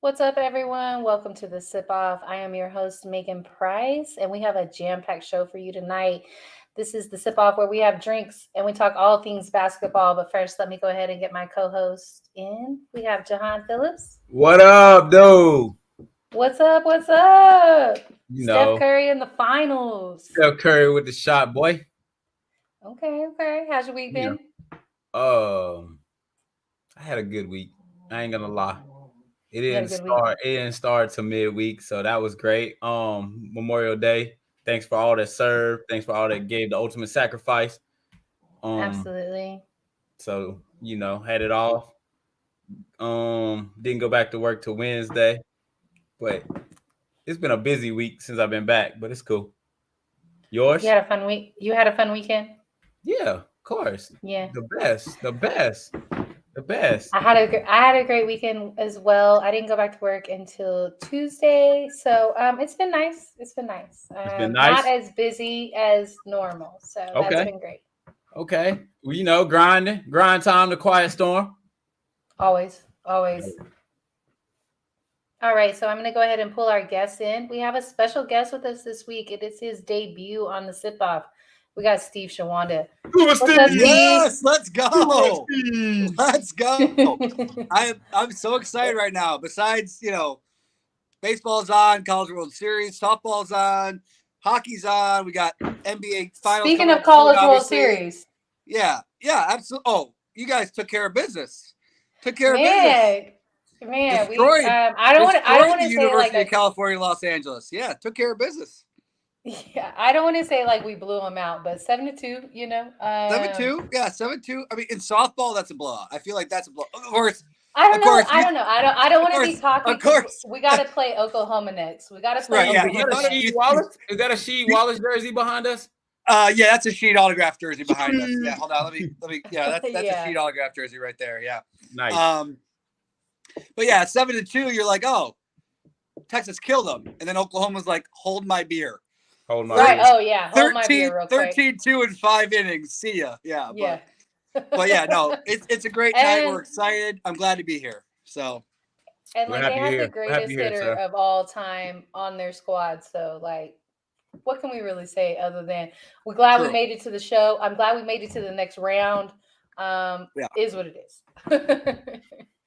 What's up, everyone? Welcome to the Sip Off. I am your host, Megan Price, and we have a jam packed show for you tonight. This is the Sip Off where we have drinks and we talk all things basketball. But first, let me go ahead and get my co host in. We have Jahan Phillips. What up, dude? What's up? What's up? You Steph know, Curry in the finals. Steph Curry with the shot, boy. Okay. How's your week You been? know, I had a good week. I ain't gonna lie. It You had a didn't good week? start. It didn't start to midweek, so that was great. Memorial Day. Thanks for all that served. Thanks for all that gave the ultimate sacrifice. Um, Absolutely. so had it off. Didn't go back to work till Wednesday, but it's been a busy week since I've been back. But it's cool. You Yours? had a fun week. You had a fun weekend? Yeah, of course. Yeah. The best. The best. The best. I had a great weekend as well. I didn't go back to work until Tuesday, so it's been nice. It's been nice. It's been Not nice. as busy as normal, so that's Okay. been great. Okay. Well, grinding, grind time, the quiet storm. Always, always. All right, so I'm going to go ahead and pull our guest in. We have a special guest with us this week. It is his debut on the Sip Off. We got Steve Shawanda. Cuba What's up, Steve. Steve? Yes, let's Cuba go. Steve. Let's go. I'm so excited right now. Besides, baseball's on, College World Series, softball's on, hockey's on. We got NBA finals. Speaking coming of up College soon, World obviously. Series, Yeah, absolutely. Oh, you guys took care of business. Took care of business. man, Destroyed. I don't want Destroyed to the say like University of California, Los Angeles. Yeah, took care of business. Yeah, I don't want to say like we blew them out, but 7-2, 7-2. Yeah, 7-2. I mean, in softball, that's a blowout. I feel like that's a blowout. Of course. I don't Of know. course, I don't know. I don't want to be cocky. Of course. We got to play Oklahoma next. We got to play Right, yeah, Is Oklahoma that a next. Sheed Wallace? Is that a Sheed Wallace jersey behind us? Yeah, that's a Sheet autograph jersey behind us. Yeah, hold on, let me. Yeah, that's Yeah. a Sheet autograph jersey right there. Yeah. Nice. But yeah, 7-2. You're like, oh, Texas killed them, and then Oklahoma's like, hold my beer. Hold my Right. beer. Oh yeah. Hold my beer real quick. 13-2 in 5 innings. See ya. Yeah. Yeah. But yeah, no, it's a great night. We're And- excited. I'm glad to be here. So And We're like happy they have here. the We're happy greatest here, hitter sir. of all time on their squad. So like, what can we really say other than we're glad we True. made it to the show. I'm glad we made it to the next round. Is what it is.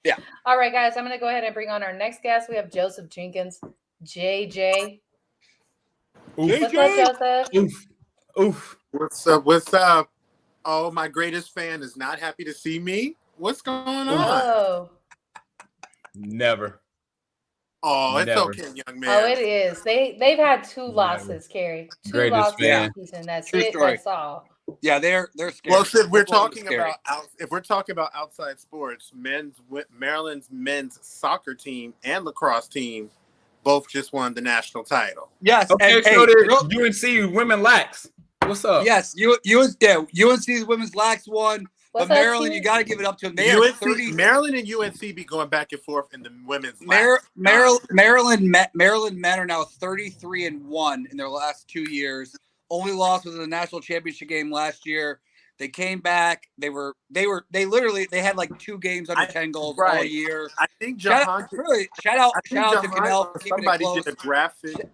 Yeah. All right, guys. I'm gonna go ahead and bring on our next guest. We have Joseph Jenkins, JJ. Oof. What's up, Joseph? Oof. Oof. What's up? What's up? Oh, my greatest fan is not happy to see me. What's going on? Oh, Never. Oh, it's Never. okay, young man. oh, it is. They've had 2 losses, Carrie. 2 Greatest losses fan. this season. That's True it. story. That's all. yeah, they're scared. Well, if we're Oklahoma's talking scary. about outside sports, Maryland's men's soccer team and lacrosse team both just won the national title. Yes. Okay, and, so hey, did UNC women lax. What's up? yes, UNC's women's lax won. What's But up, Maryland, Steve? you got to give it up to them. They are 30. Maryland and UNC be going back and forth in the women's. Maryland men are now 33-1 in their last 2 years. Only loss was in the national championship game last year. They came back. They had like 2 games under 10 goals all year. I think Shout Jahan. out to Canal for keeping it Somebody close. did a graphic.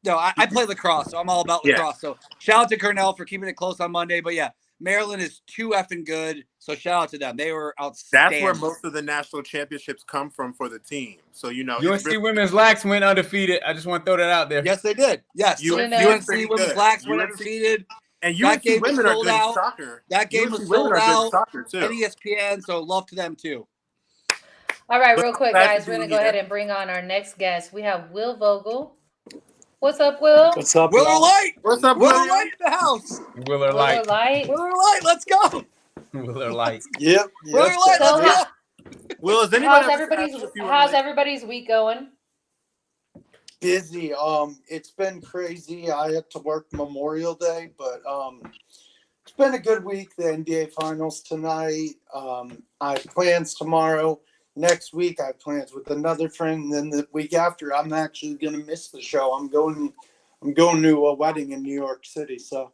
No, I play lacrosse, so I'm all about lacrosse. So shout out to Cornell for keeping it close on Monday. But yeah, Maryland is too effing good. So shout out to them. They were outstanding. That's where most of the national championships come from for the team. So UNC women's lax went undefeated. I just want to throw that out there. Yes, they did. Yes, UNC women's lax went undefeated. And That UNC game was women are sold good out. at soccer. That game UNC was women sold are good out. at soccer too. And ESPN, so love to them too. All right, real quick, Glad to guys. We're be going to go here. ahead and bring on our next guest. We have Will Vogel. What's up, Will? What's up, Willer y'all? Light. What's up, Willer William? Light in the house. Willer Willer Light. Light. Willer Light, let's go. Willer Light. Yep. Willer Yes, Light, So, let's go. Will, is anyone how's ever everybody's asked if you were how's like- everybody's week going? busy. It's been crazy. I had to work Memorial Day, but it's been a good week. The NBA Finals tonight. I have plans tomorrow. Next week, I have plans with another friend. And then the week after, I'm actually gonna miss the show. I'm going to a wedding in New York City. So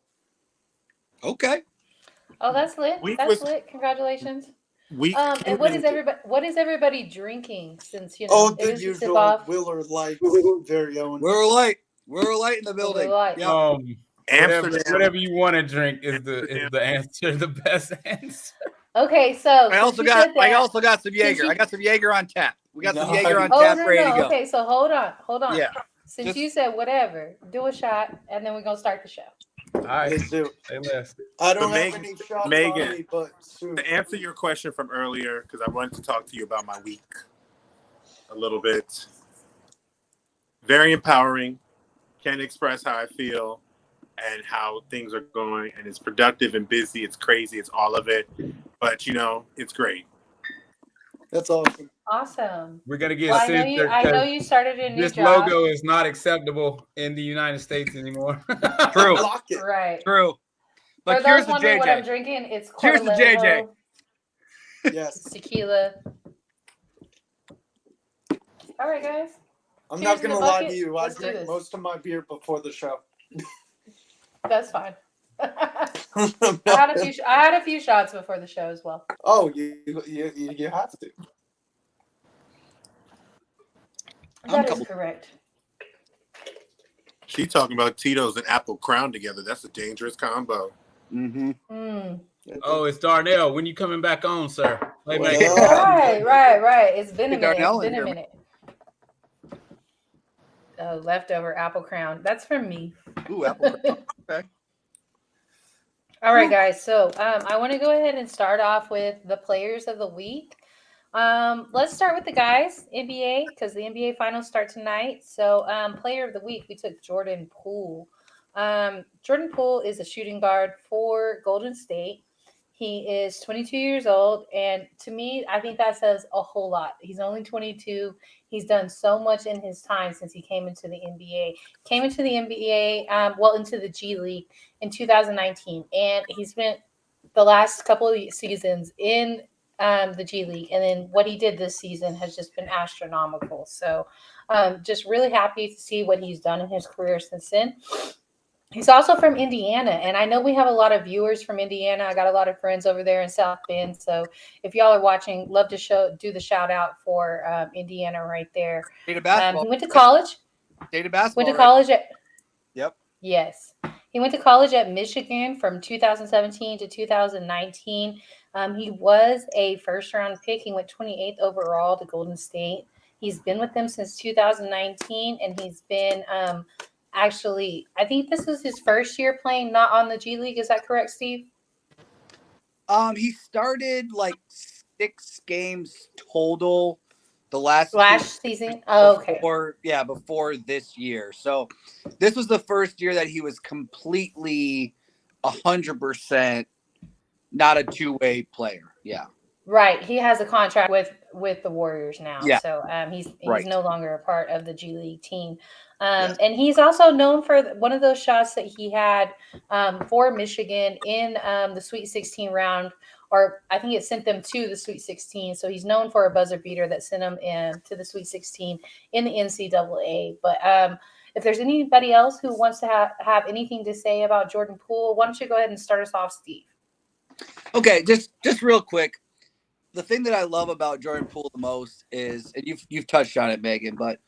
Okay. Oh, that's lit. Week That's was- lit. Congratulations. We And what is everybody drinking since Oh, it the is the sip usual off? Willer Light, very own. We're light. We're light in the Willer building. Lite. Yeah. Amsterdam. Whatever you want to drink is the answer, the best answer. Okay, so I also got some Jaeger. you- I got some Jaeger on tap. We got some Nice. Jaeger on Oh tap no, ready to no. go. Okay, so hold on. Yeah. Since Just- you said whatever, do a shot, and then we're gonna start the show. All right. Let's do it. Say less. I don't So have any shots Megan, on me, but soon. To answer your question from earlier, because I wanted to talk to you about my week a little bit. Very empowering. Can't express how I feel and how things are going. And it's productive and busy. It's crazy. It's all of it. But, it's great. That's awesome. Awesome. We're gonna get Well, I censored know 'cause you started a new this job. logo is not acceptable in the United States anymore. True. Lock it. Right. True. But For here's those the wondering what I'm JJ. drinking, it's Cheers to JJ. Corlejo Yes. tequila. All right, guys. I'm Cheers not in gonna the lie bucket. to you. I Let's do drink this. most of my beer before the show. That's fine. I had a few shots before the show as well. Oh, you have to. That is correct. She talking about Tito's and Apple Crown together. That's a dangerous combo. Mm-hmm. Mm. Oh, it's Darnell. When you coming back on, sir? Hey, Well, Megan. Right. It's been a Hey, minute. Darnell It's been a in minute. Leftover apple crown. That's from me. Ooh, apple. Okay. All right, guys. So I want to go ahead and start off with the players of the week. Let's start with the guys, NBA, because the NBA finals start tonight. So player of the week, we took Jordan Poole. Jordan Poole is a shooting guard for Golden State. He is 22 years old, and to me, I think that says a whole lot. He's only 22. He's done so much in his time since he came into the NBA. Came into the NBA, into the G League in 2019, and he spent the last couple of seasons in the G League, and then what he did this season has just been astronomical. So, just really happy to see what he's done in his career since then. He's also from Indiana, and I know we have a lot of viewers from Indiana. I got a lot of friends over there in South Bend, so if y'all are watching, love to do the shout out for Indiana right there. State of basketball. He went to college. State of basketball. Went to college at. Yep. Yes, he went to college at Michigan from 2017 to 2019. He was a first-round pick. He went 28th overall to Golden State. He's been with them since 2019, and he's been actually, I think this is his first year playing not on the G League. Is that correct, Steve? He started like 6 games total the last season. Oh, okay. Before this year. So this was the first year that he was completely 100% not a two-way player. Yeah. Right. He has a contract with the Warriors now. Yeah. So he's Right. no longer a part of the G League team. Yes. And he's also known for one of those shots that he had for Michigan in the Sweet 16 round, or I think it sent them to the Sweet 16. So he's known for a buzzer beater that sent him to the Sweet 16 in the NCAA. But if there's anybody else who wants to have anything to say about Jordan Poole, why don't you go ahead and start us off, Steve? Okay, just real quick. The thing that I love about Jordan Poole the most is, and you've touched on it, Megan, but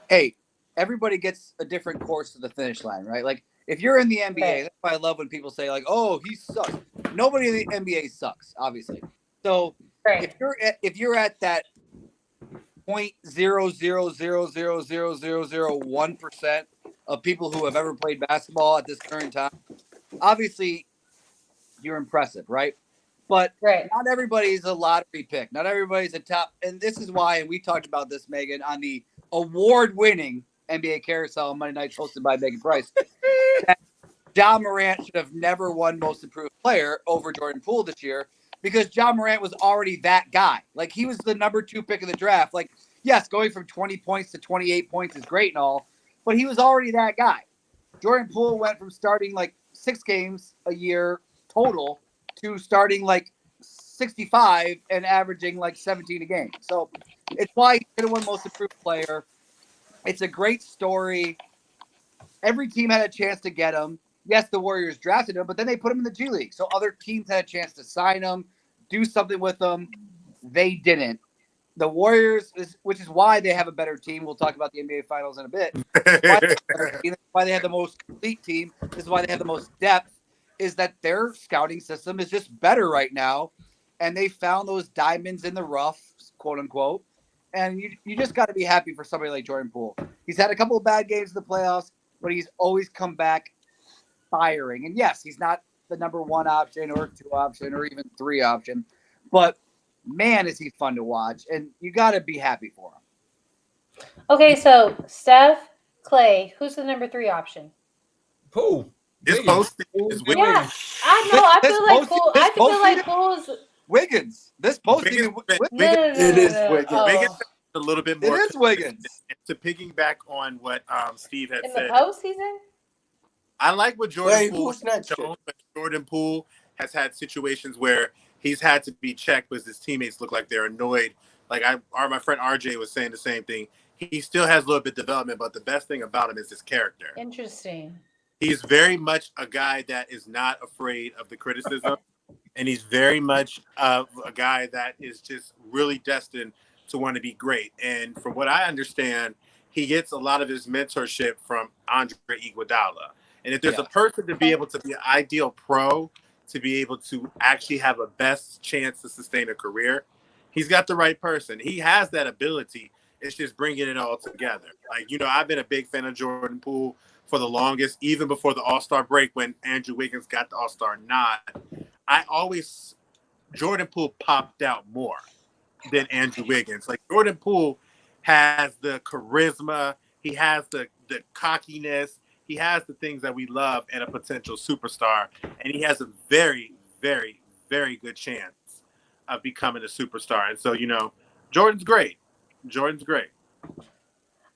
hey, everybody gets a different course to the finish line, right? Like if you're in the NBA, Right. that's why I love when people say like, "Oh, he sucks." Nobody in the NBA sucks, obviously. So Right. if you're at that 0.000000001% of people who have ever played basketball at this current time, obviously you're impressive, right? But Right. not everybody's a lottery pick. Not everybody's a top. And this is why, and we talked about this, Megan, on the award-winning NBA Carousel on Monday nights hosted by Megan Price. That Ja Morant should have never won Most Improved Player over Jordan Poole this year because Ja Morant was already that guy. Like, he was the number 2 pick in the draft. Like, yes, going from 20 points to 28 points is great and all, but he was already that guy. Jordan Poole went from starting like 6 games a year total to starting like 65 and averaging like 17 a game. So it's why he could have won Most Improved Player. It's a great story. Every team had a chance to get him. Yes, the Warriors drafted him, but then they put him in the G League. So other teams had a chance to sign him, do something with them. They didn't. The Warriors, which is why they have a better team. We'll talk about the NBA Finals in a bit. Why they have the most complete team. This is why they have the most depth. Is that their scouting system is just better right now, and they found those diamonds in the rough, quote unquote. And you just got to be happy for somebody like Jordan Poole. He's had a couple of bad games in the playoffs, but he's always come back firing. And yes, he's not the number 1 option or 2 option or even 3 option, but man, is he fun to watch, and you got to be happy for him. Okay, so Steph, Clay, who's the number 3 option? Poole. This posting is Yeah, Wiggins. I know. I This feel like post- Poole. this I feel like posting- Poole's. Wiggins. This posting. Wiggins- It is Wiggins. Oh. Wiggins a little bit It more. is Wiggins. To piggyback on what Steve had In the said, postseason. I like what Jordan Wait, Poole who's next? shown, but Jordan Poole has had situations where he's had to be checked because his teammates look like they're annoyed. Like my friend RJ was saying the same thing. He still has a little bit of development, but the best thing about him is his character. Interesting. He's very much a guy that is not afraid of the criticism, and he's very much a guy that is just really destined to want to be great. And from what I understand, he gets a lot of his mentorship from Andre Iguodala. And if there's a person to be able to be an ideal pro, to be able to actually have a best chance to sustain a career, he's got the right person. He has that ability. It's just bringing it all together. Like, I've been a big fan of Jordan Poole for the longest, even before the All-Star break when Andrew Wiggins got the All-Star nod. Jordan Poole popped out more than Andrew Wiggins. Like, Jordan Poole has the charisma. He has the cockiness. He has the things that we love in a potential superstar. And he has a very, very, very good chance of becoming a superstar. And so, Jordan's great. Jordan's great.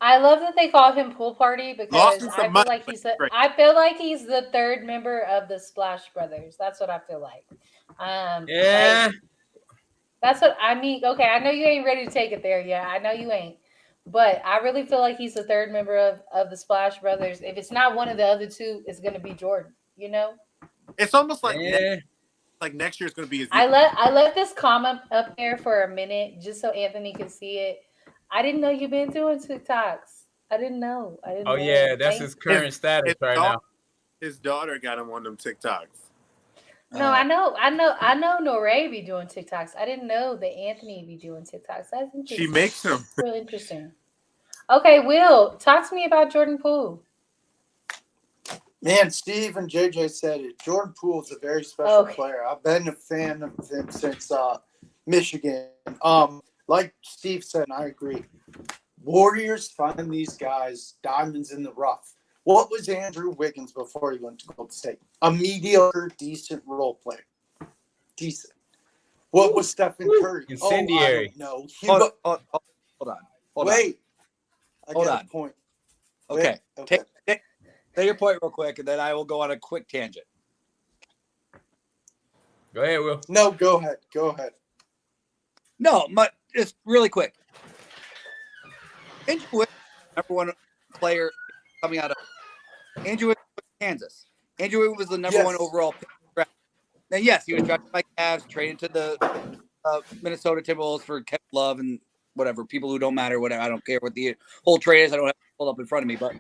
I love that they call him Pool Party because Lost him I some feel money, like but he's the. great. I feel like he's the 3rd member of the Splash Brothers. That's what I feel like. Yeah. like, that's what I mean. Okay, I know you ain't ready to take it there yet. I know you ain't. But I really feel like he's the 3rd member of the Splash Brothers. If it's not one of the other 2, it's going to be Jordan. It's almost like Yeah. next year is going to be his I let this comment up there for a minute just so Anthony could see it. I didn't know you've been doing TikToks. I didn't know. Oh know. yeah, that's Thank his current status right now. His daughter got him on them TikToks. No, I know Noray be doing TikToks. I didn't know that Anthony be doing TikToks. That's interesting. She makes them. That's really interesting. Okay, Will, talk to me about Jordan Poole. Man, Steve and JJ said it. Jordan Poole is a very special player. I've been a fan of him since Michigan. Like Steve said, and I agree. Warriors find these guys diamonds in the rough. What was Andrew Wiggins before he went to Golden State? A mediocre, decent role player. Decent. What was Stephen Curry? Incendiary. No. Hold on. Wait. I Hold got on. a point. Okay. Okay. Say your point real quick, and then I will go on a quick tangent. Go ahead, Will. No, go ahead. Go ahead. No, but just really quick. Andrew Wiggins, number 1 player coming out of Andrew Wiggins was Kansas. Andrew Wiggins was the number 1 overall pick. Then yes, he was drafted by Cavs, traded to the Minnesota Timberwolves for Kevin Love and whatever, people who don't matter, whatever. I don't care what the whole trade is. I don't have it pulled up in front of me, but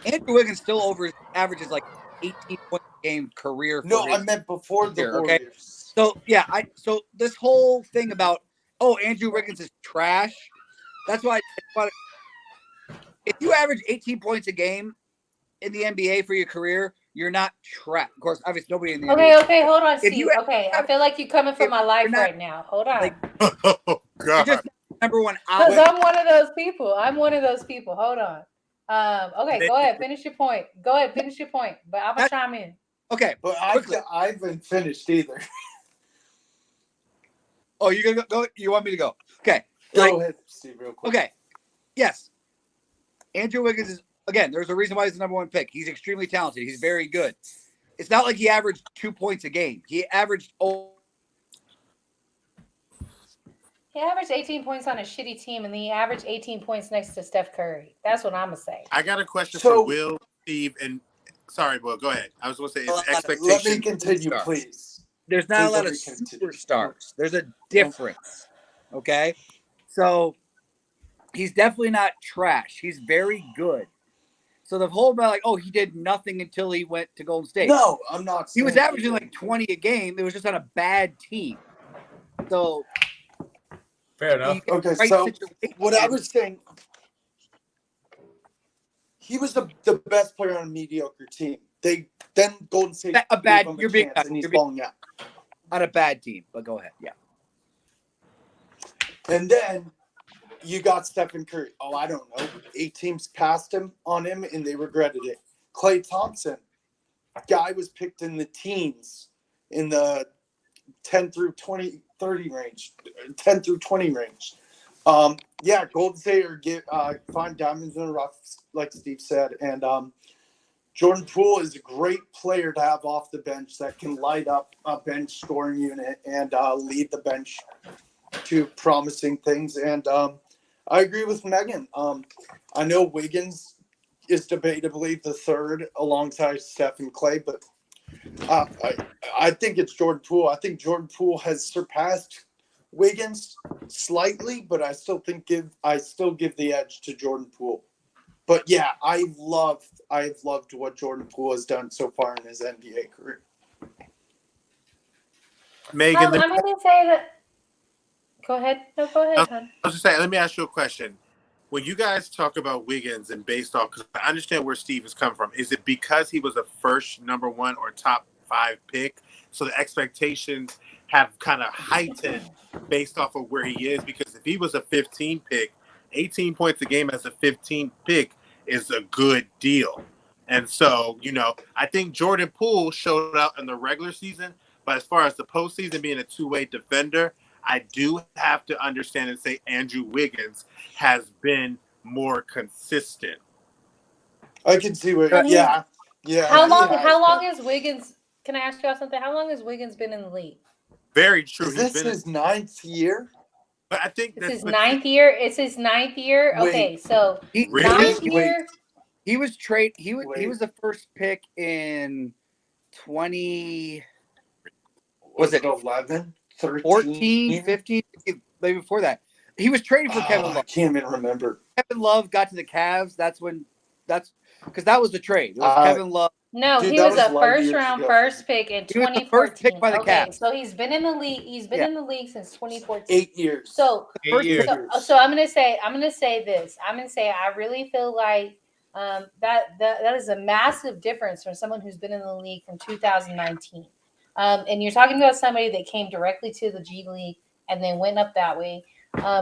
Andrew Wiggins still averages like 18 points a game career. No, I meant before the Warriors. Okay? So yeah, so this whole thing about Andrew Wiggins is trash. That's why if you average 18 points a game in the NBA for your career, you're not trash. Of course, obviously nobody in the NBA. Okay, hold on, If Steve. you I feel like you're coming for my life not- right now. Hold on. like, Oh You're God! just number 1 Because out. I'm one of those people. Hold on. Okay, go ahead. Finish your point. But I'm going to chime in. Okay. But Quickly. I haven't finished either. Oh, you're gonna go? You want me to go? Okay. Go ahead, Steve, real quick. Okay. Yes. Andrew Wiggins is, again, there's a reason why he's the number 1 pick. He's extremely talented. He's very good. It's not like he averaged 2 points a game. He averaged He averaged 18 points on a shitty team, and then he averaged 18 points next to Steph Curry. That's what I'm going to say. I got a question So- for Will, Steve, and sorry, Will. Go ahead. I was going to say, is Let me expectation. continue, please. there's not a Please lot let of me continue. superstars. There's a difference. Okay. So he's definitely not trash. He's very good. So the whole about like, oh, he did nothing until he went to Golden State. No, I'm not. He was saying averaging like didn't. 20 a game. It was just on a bad team. So Fair enough. Okay, right so situation. what I was saying, he was the best player on a mediocre team. Then Golden State A bad- gave him a you're being- chance, and he's you're being- balling out. on a bad team, but go ahead. Yeah. And then you got Stephen Curry. Oh, I don't know. 8 teams passed him on him, and they regretted it. Klay Thompson, guy was picked in the teens, in the 10 through 20, 30 range, 10 through 20 range. Yeah, Golden State or find diamonds in the rough, like Steve said. And Jordan Poole is a great player to have off the bench that can light up a bench scoring unit and lead the bench to promising things. And I agree with Megan. I know Wiggins is debatably the third alongside Steph and Klay, but I think it's Jordan Poole. I think Jordan Poole has surpassed Wiggins slightly, but I still give the edge to Jordan Poole. But yeah, I've loved what Jordan Poole has done so far in his NBA career. Megan, I'm going to say that. Go ahead. No, go ahead, hon. I was just saying, let me ask you a question. When you guys talk about Wiggins and based off, because I understand where Steve is coming from, is it because he was a first number 1 or top 5 pick? So the expectations have kind of heightened based off of where he is? Because if he was a 15 pick, 18 points a game as a 15 pick is a good deal. And so, I think Jordan Poole showed out in the regular season, but as far as the postseason being a two-way defender, I do have to understand and say Andrew Wiggins has been more consistent. I can see where, And yeah. How long is Wiggins? Can I ask you all something? How long has Wiggins been in the league? Very true. Is this his 9th year? But I think It's his 9th year. It's his 9th year. Wait. Okay, so Really? 9th year. He was He Wait. was the first pick in 20. Was it 11, 13? 14, 15, maybe before that. He was traded for Kevin I Love. can't even remember. Kevin Love got to the Cavs. That's because that was the trade. It was Kevin Love. No, Dude, he that was was a 11 first years round ago. first pick in He was the 2014. first pick by the Okay, Cavs. so he's been in the league. He's been in the league since 2014. 8 years. So, 8 years. so I'm gonna say this. I'm gonna say I really feel like that is a massive difference from someone who's been in the league from 2019. And you're talking about somebody that came directly to the G League and then went up that way.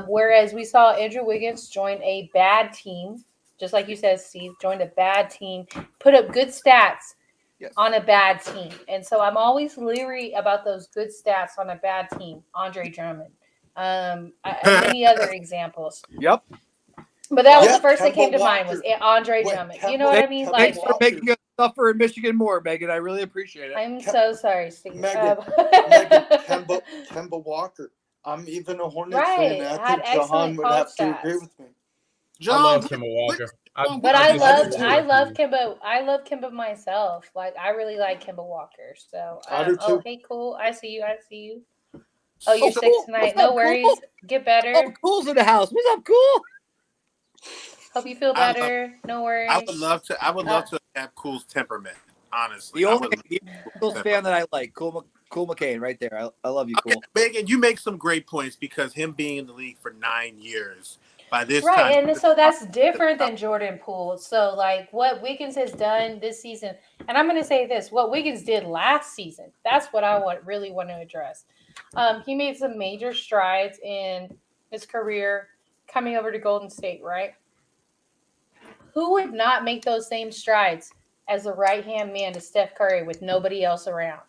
Whereas we saw Andrew Wiggins join a bad team, just like you said, Steve, joined a bad team, put up good stats on a bad team. And so I'm always leery about those good stats on a bad team. Andre Drummond. Many other examples. Yep. But that was Yeah, the first that came to Kemba mind was Walker. Andre Wait, Drummond. Kemba- You know what I mean? Kemba Like, Thanks for making us suffer in Michigan more, Megan. I really appreciate it. I'm so sorry, Steve. Megan, Kemba Walker. I'm even a Hornets Right, fan. I had think Jahan excellent would have to college agree stats. with me. I love Kemba Walker. But I disagree love with you. Kemba. I love Kemba myself. Like, I really like Kemba Walker. So, I do too. hey, cool. I see you. Oh, you're sick cool. tonight. What's No up, worries. cool? Get better. Oh, Cool's in the house. What's up, Cool? Hope you feel I love- better. No worries. I would love to have Cool's temperament, honestly. The I only would- Cool's fan that I like, Cool McCain, right there. I love you, Okay, Cool. Megan, you make some great points because him being in the league for 9 years, by this Right, time, and so that's different than Jordan Poole. So, like, what Wiggins has done this season, and I'm going to say this: what Wiggins did last season, that's what I really want to address. He made some major strides in his career coming over to Golden State, right? Who would not make those same strides as the right-hand man to Steph Curry with nobody else around?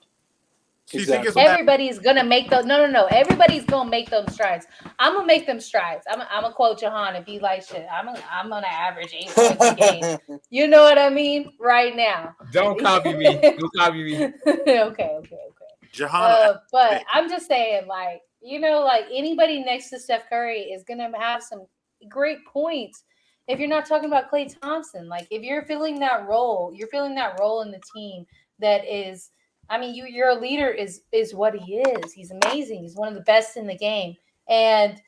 So you think it's Everybody's gonna make those. No. Everybody's gonna make those strides. I'm gonna make them strides. I'm gonna quote Jahan and be like, "Shit, I'm gonna average 8 points a game." You know what I mean? Right now. Don't copy me. Don't copy me. Okay. Jahan, But I'm just saying, like, like anybody next to Steph Curry is gonna have some great points. If you're not talking about Klay Thompson, like if you're filling that role in the team that is I mean, your leader is what he is. He's amazing. He's one of the best in the game. And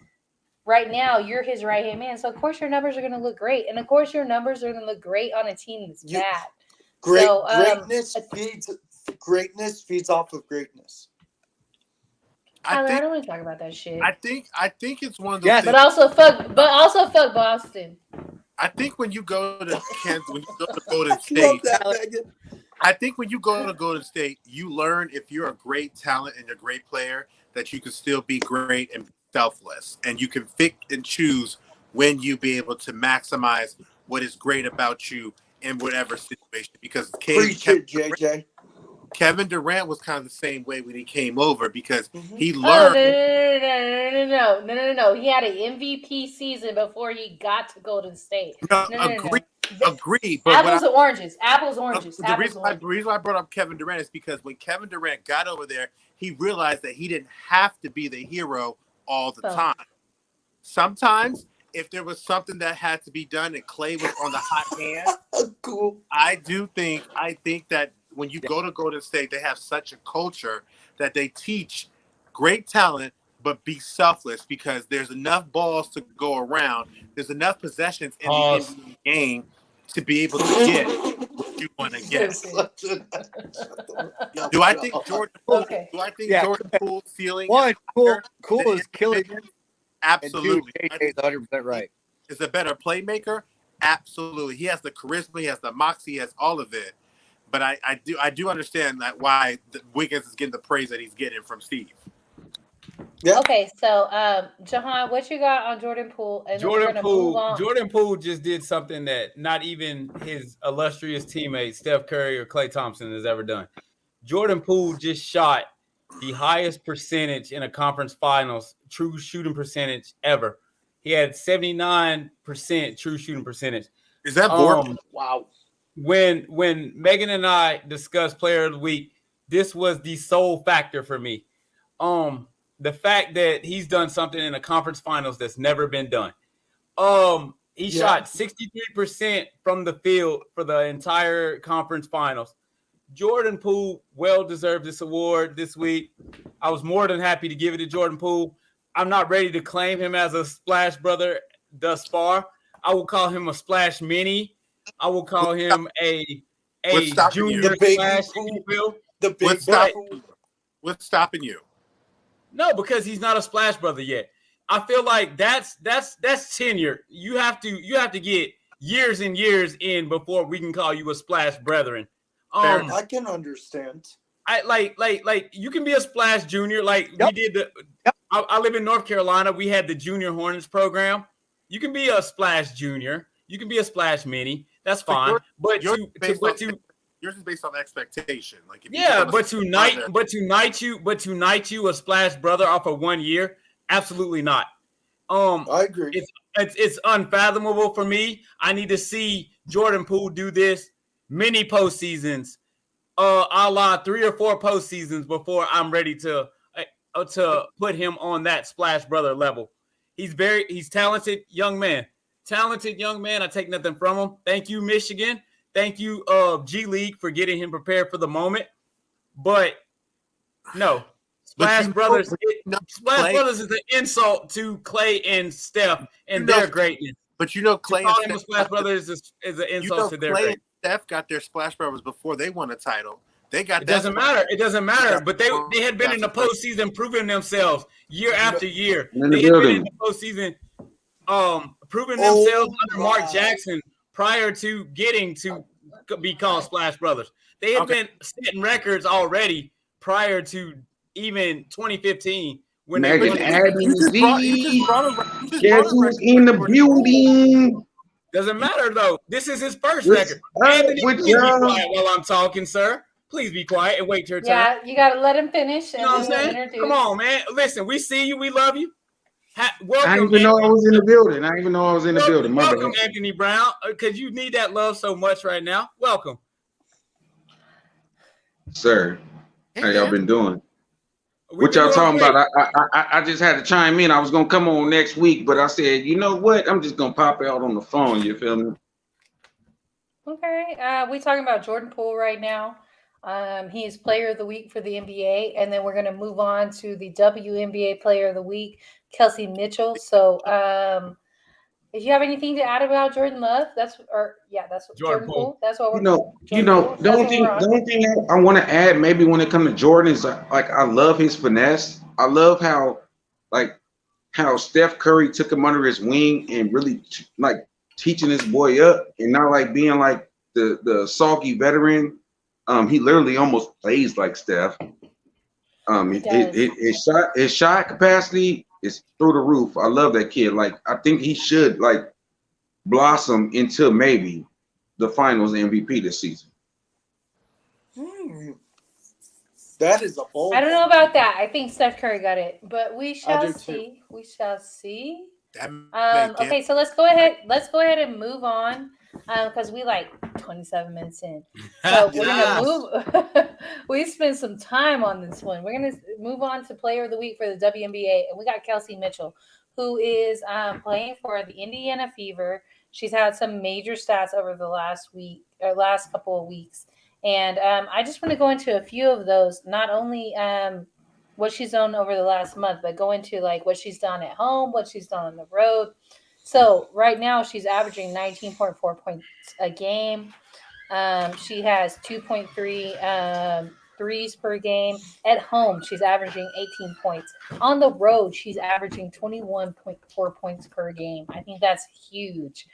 right now, you're his right hand man. So of course your numbers are going to look great, and of course your numbers are going to look great on a team that's bad. Greatness feeds off of greatness. Tyler, I don't want to talk about that shit. I think it's one of those. Yes. things. But also fuck Boston. I think when you go to Kansas, when you go to Golden State, I think when you go to Golden State, you learn if you're a great talent and a great player that you can still be great and selfless, and you can pick and choose when you be able to maximize what is great about you in whatever situation. Because Kevin Durant was kind of the same way when he came over because he learned. No. He had an MVP season before he got to Golden State. Agree. But apples and oranges. The reason why I brought up Kevin Durant is because when Kevin Durant got over there, he realized that he didn't have to be the hero all the time. Sometimes, if there was something that had to be done and Clay was on the hot hand, cool. I think that when you go to Golden State, they have such a culture that they teach great talent, but be selfless because there's enough balls to go around. There's enough possessions in the NBA game to be able to get what you want to get. Do I think Jordan Poole's ceiling Cool is killing him? Absolutely. JJ is 100% right. Is a better playmaker? Absolutely. He has the charisma, he has the moxie, he has all of it. But I do understand that why Wiggins is getting the praise that he's getting from Steve. Yeah. Okay, so Jahan, what you got on Jordan Poole? And Jordan Poole just did something that not even his illustrious teammate Steph Curry or Klay Thompson has ever done. Jordan Poole just shot the highest percentage in a conference finals true shooting percentage ever. He had 79% true shooting percentage. Is that wow? When Megan and I discussed Player of the Week, this was the sole factor for me. The fact that he's done something in a conference finals that's never been done. He shot 63% from the field for the entire conference finals. Jordan Poole well deserved this award this week. I was more than happy to give it to Jordan Poole. I'm not ready to claim him as a splash brother thus far. I will call him a splash mini. I will call him a junior splash. What's stopping you? No, because he's not a splash brother yet. I feel like that's tenure. You have to get years and years in before we can call you a splash brethren. I can understand. I like you can be a splash junior. Like we did I live in North Carolina. We had the Junior Hornets program. You can be a splash junior. You can be a splash mini. That's fine. Yours is based on expectation. Like to knight you a splash brother off of 1 year, absolutely not. I agree. It's unfathomable for me. I need to see Jordan Poole do this many postseasons, a la 3 or 4 postseasons before I'm ready to put him on that splash brother level. He's talented young man. I take nothing from him. Thank you, Michigan. Thank you, G League, for getting him prepared for the moment. But no, Splash Brothers is an insult to Clay and Steph and their greatness. But Clay and Splash Brothers is an insult to their Clay greatness. And Steph got their Splash Brothers before they won a title. They got. It doesn't matter. But they had been in the postseason, proving themselves year after year. They had been in the postseason, proving themselves under Mark Jackson prior to getting to be called Splash Brothers. They had been setting records already prior to even 2015. When Megan Addy Z, guess who's in the building? Doesn't matter though. This is his first record. Anthony, please be quiet while I'm talking, sir. Please be quiet and wait your turn. Yeah, you got to let him finish. You know what I'm saying? Come on, man. Listen, we see you. We love you. Welcome, I didn't even know I was in the building. Welcome, Anthony Brown, because you need that love so much right now. Welcome. Sir, how y'all been doing? What y'all talking about? I just had to chime in. I was going to come on next week, but I said, you know what? I'm just going to pop out on the phone. You feel me? Okay. We talking about Jordan Poole right now. He's Player of the Week for the NBA, and then we're going to move on to the WNBA Player of the Week, Kelsey Mitchell. So, if you have anything to add about Jordan Love, that's what Jordan Poole. That's what we're The only thing I want to add, maybe when it comes to Jordan, is like I love his finesse. I love how Steph Curry took him under his wing and really like teaching this boy up, and not like being like the sulky veteran. He literally almost plays like Steph. His shot capacity is through the roof. I love that kid. Like, I think he should like blossom into maybe the Finals MVP this season. That is a bold. I don't know about that. I think Steph Curry got it, but we shall see. too. We shall see. That Okay, so let's go ahead. Let's go ahead and move on because we like 27 minutes in. So we're gonna move. We spent some time on this one. We're gonna move on to Player of the Week for the WNBA, and we got Kelsey Mitchell, who is playing for the Indiana Fever. She's had some major stats over the last couple of weeks, and I just want to go into a few of those. Not only what she's done over the last month, but go into like what she's done at home, what she's done on the road. So right now she's averaging 19.4 points a game. She has 2.3 threes per game. At home, she's averaging 18 points. On the road, she's averaging 21.4 points per game. I think that's huge.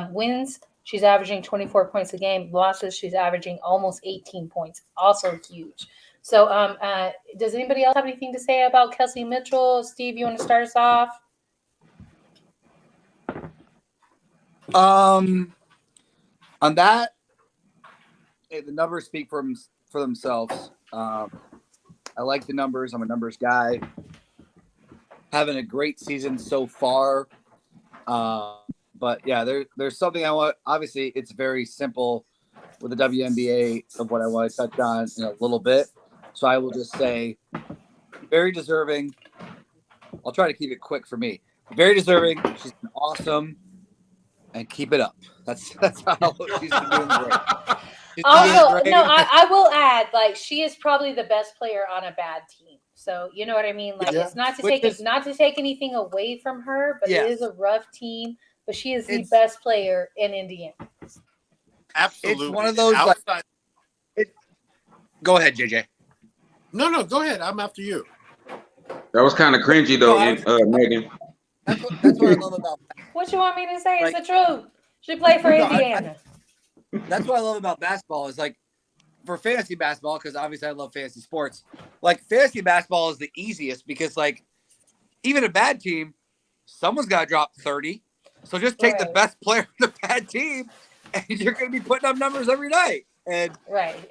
Wins, she's averaging 24 points a game. Losses, she's averaging almost 18 points. Also huge. So does anybody else have anything to say about Kelsey Mitchell? Steve, you want to start us off? On that, the numbers speak for themselves. I like the numbers. I'm a numbers guy. Having a great season so far. But yeah, there's something I want. Obviously, it's very simple with the WNBA of what I want to touch on in a little bit. So I will just say, very deserving. I'll try to keep it quick for me. Very deserving. She's been awesome, and keep it up. That's how she's been doing great. I will add, like, she is probably the best player on a bad team. So you know what I mean? Like, it's not to take anything away from her, but it is a rough team. But she is the best player in Indiana. Absolutely. It's one of those. Go ahead, JJ. No, go ahead. I'm after you. That was kind of cringy though, Megan. That's what I love about. What you want me to say is the truth. She played for Indiana. That's what I love about basketball is like for fantasy basketball, because obviously I love fantasy sports. Like fantasy basketball is the easiest because like even a bad team, someone's got to drop 30. So just take the best player on the bad team, and you're going to be putting up numbers every night. And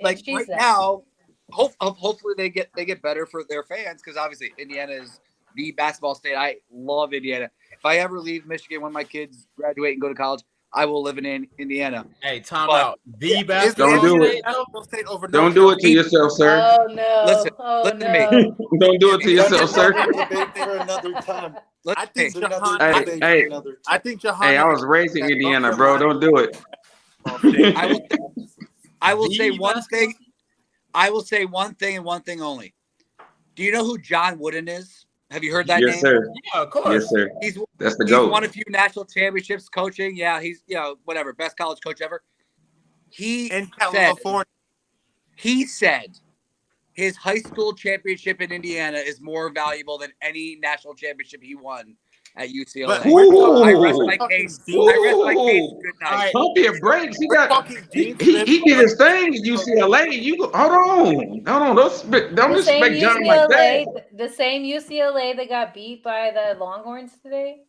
like right now, hopefully they get better for their fans because obviously Indiana is the basketball state. I love Indiana. If I ever leave Michigan when my kids graduate and go to college, I will live in Indiana. Hey, time out. The basketball Don't do it. Don't do it to yourself, sir. Oh no! Listen to me. Don't do it to yourself, sir. Debate for another time. I think Jahan. Hey, I was raised in Indiana, bro. Don't do it. I will say one thing. I will say one thing and one thing only. Do you know who John Wooden is? Have you heard that name? Yes, sir. Yeah, of course. Yes, sir. That's the He's GOAT. won a few national championships coaching. Yeah, he's whatever, best college coach ever. In California. He said his high school championship in Indiana is more valuable than any national championship he won at UCLA. But I rest my case. Good night. Pump your brakes. He did his thing at UCLA. Hold on. Don't respect John like that. The same UCLA that got beat by the Longhorns today.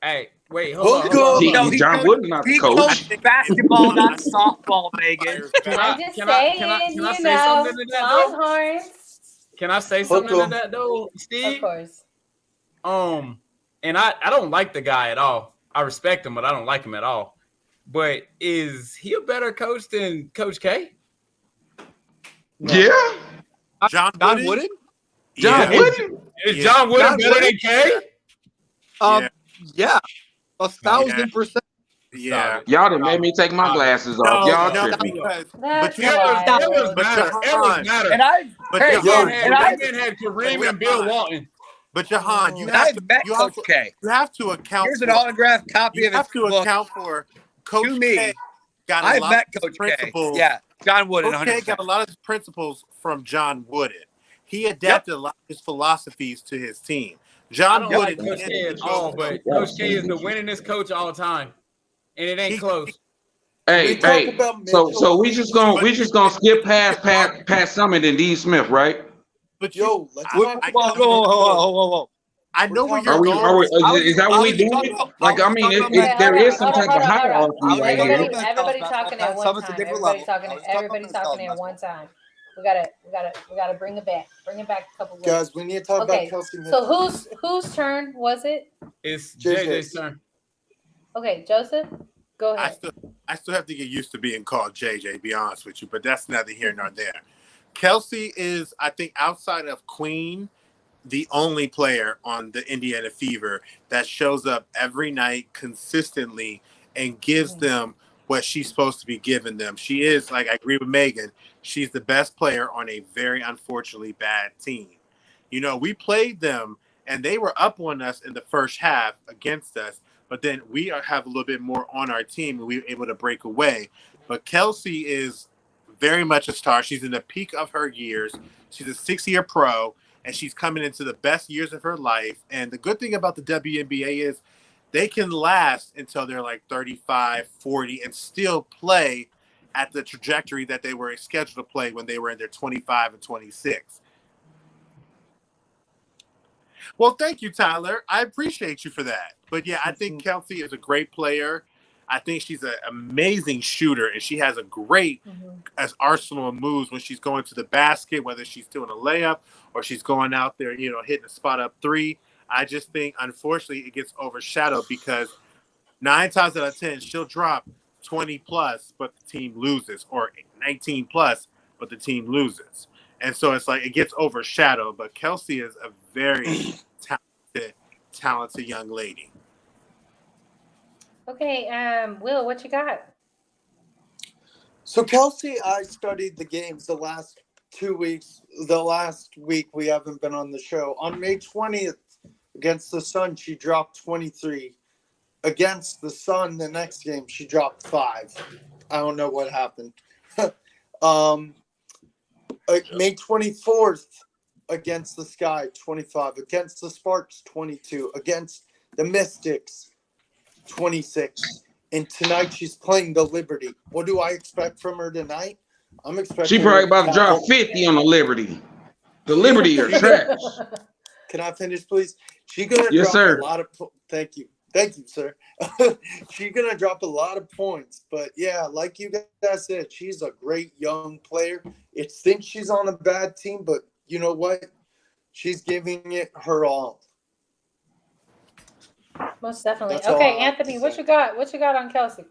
Hey, wait, hold on. John Wooden not the coach. Basketball, not softball, Megan. I'm just saying, Longhorns. Can I say something to that though, Steve? Of course. And I don't like the guy at all. I respect him, but I don't like him at all. But is he a better coach than Coach K? Yeah. John Wooden? John Wooden? Is John Wooden better than K? Yeah, 1,000%. Yeah. Y'all done made me take my glasses off. Y'all No, tripping. because That's but a you lie. Errors but matter. Jahan, Errors matter. And I, but hey, Yo, Jahan, That and I, man had Kareem and Bill Walton. but Jahan, you and have I've to met you Coach also K. you have to account Here's an for autographed copy you of his have to book account for Coach to me. K got a I've lot met of his Coach K. principles. Yeah, John Wooden, Coach K 100%. got a lot of his principles from John Wooden. He adapted a lot of his philosophies to his team. I John don't Wooden like Coach didn't K at go all, from- but Coach K is the winningest coach all time, and it ain't He- close. Hey, We talk hey. about So Mitchell. we just gonna skip past Summit and D Smith, right? but Yo, let's I- talk I- about Whoa. I know where We're you're Are we? going. Is that what we doing? Like, I mean, Okay, there hold on, is some hold on, type of hold on, hold on. hierarchy right here. Everybody talking at one time. Everybody talking at one time. We gotta bring it back. Bring it back a couple words. guys. We need to talk Okay, about Kelsey So Mitchell. whose turn was it? It's JJ's. JJ's turn. Okay, Joseph, go ahead. I still have to get used to being called JJ, to be honest with you, but that's neither here nor there. Kelsey is, I think, outside of Queen, the only player on the Indiana Fever that shows up every night consistently and gives them what she's supposed to be giving them. She is, like, I agree with Megan, she's the best player on a very unfortunately bad team. You know, we played them and they were up on us in the first half against us, but then we have a little bit more on our team and we were able to break away. But Kelsey is very much a star. She's in the peak of her years. She's a 6-year pro, and she's coming into the best years of her life. And the good thing about the WNBA is they can last until they're like 35, 40, and still play at the trajectory that they were scheduled to play when they were in their 25 and 26. Well, thank you, Tyler. I appreciate you for that. But yeah, I think Kelsey is a great player. I think she's an amazing shooter, and she has a great arsenal of moves when she's going to the basket, whether she's doing a layup or she's going out there, you know, hitting a spot up three. I just think, unfortunately, it gets overshadowed because 9 times out of 10, she'll drop 20 plus, but the team loses, or 19 plus, but the team loses. And so it's like it gets overshadowed. But Kelsey is a very talented young lady. Okay, Will, what you got? So Kelsey, I studied the games the last 2 weeks. The last week we haven't been on the show. On May 20th against the Sun, she dropped 23. Against the Sun, the next game, she dropped 5. I don't know what happened. May 24th against the Sky, 25. Against the Sparks, 22. Against the Mystics, 26. And tonight she's playing the Liberty. What do I expect from her tonight? I'm expecting She probably her about to drop 50 on the Liberty. The Liberty are trash. Can I finish, please? She's gonna Yes, drop sir. a lot of. Thank you, sir. She's gonna drop a lot of points, but yeah, like you guys said, she's a great young player. It thinks she's on a bad team, but you know what? She's giving it her all. Most definitely. That's all Okay, I have to Anthony, what say. you got? What you got on Kelsey?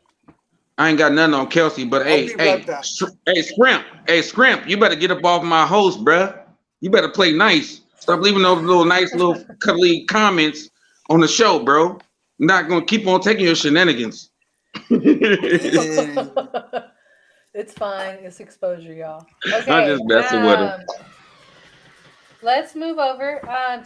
I ain't got nothing on Kelsey, but I'll hey, be right back. Scrimp, you better get up off my host, bruh. You better play nice. Stop leaving those little nice little cuddly comments on the show, bro. I'm not gonna keep on taking your shenanigans. It's fine. It's exposure, y'all. Okay. I'm just messing with him. Let's move over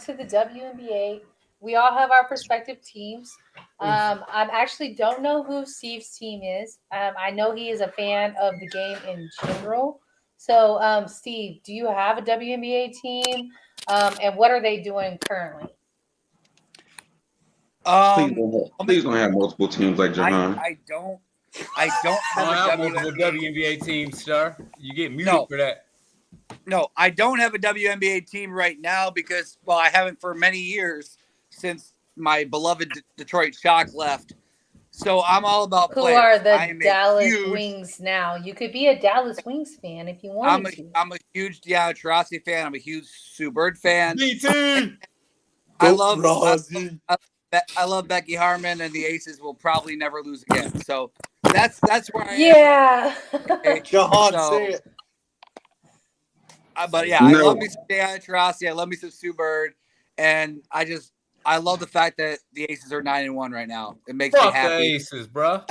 to the WNBA. We all have our respective teams. I actually don't know who Steve's team is. I know he is a fan of the game in general. So, Steve, do you have a WNBA team? And what are they doing currently? Please don't have multiple teams like Jahan. I don't I have don't a have multiple WNBA. WNBA teams, sir. You get muted No. for that. No, I don't have a WNBA team right now because, well, I haven't for many years since my beloved Detroit Shock left. So I'm all about Who players. are I the am a Dallas huge- Wings now? You could be a Dallas Wings fan if you wanted to. I'm a huge Deanna Taurasi fan. I'm a huge Sue Bird fan. Me too. I Go love Rossi. I love Becky Harmon, and the Aces will probably never lose again. So that's where I am. Yeah. Okay, Jahan, so- say it. but yeah, I No. love me some Deanna Taurasi. I love me some Sue Bird, and I just I love the fact that the Aces are 9-1 right now. It makes me Fuck the happy. Aces, bro.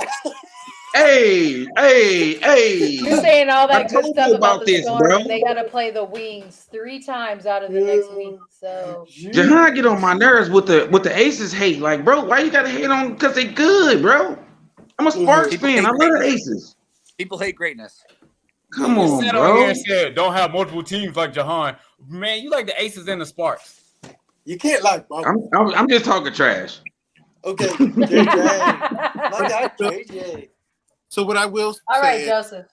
Hey, You're saying all I that good told stuff you about about the this, Storm, bro. and they got to play the Wings 3 times out of the next week. So Jahan get on my nerves with the Aces hate. Like, bro, why you gotta hate on because they good, bro? I'm a Sparks People fan. hate I love the greatness. Aces. People hate greatness. Come You on, sat on here bro. and said don't have multiple teams like Jahan. Man, you like the Aces and the Sparks. You can't like both. I'm just talking trash. Okay, JJ. My guy, JJ. So what I will all right, say, Joseph.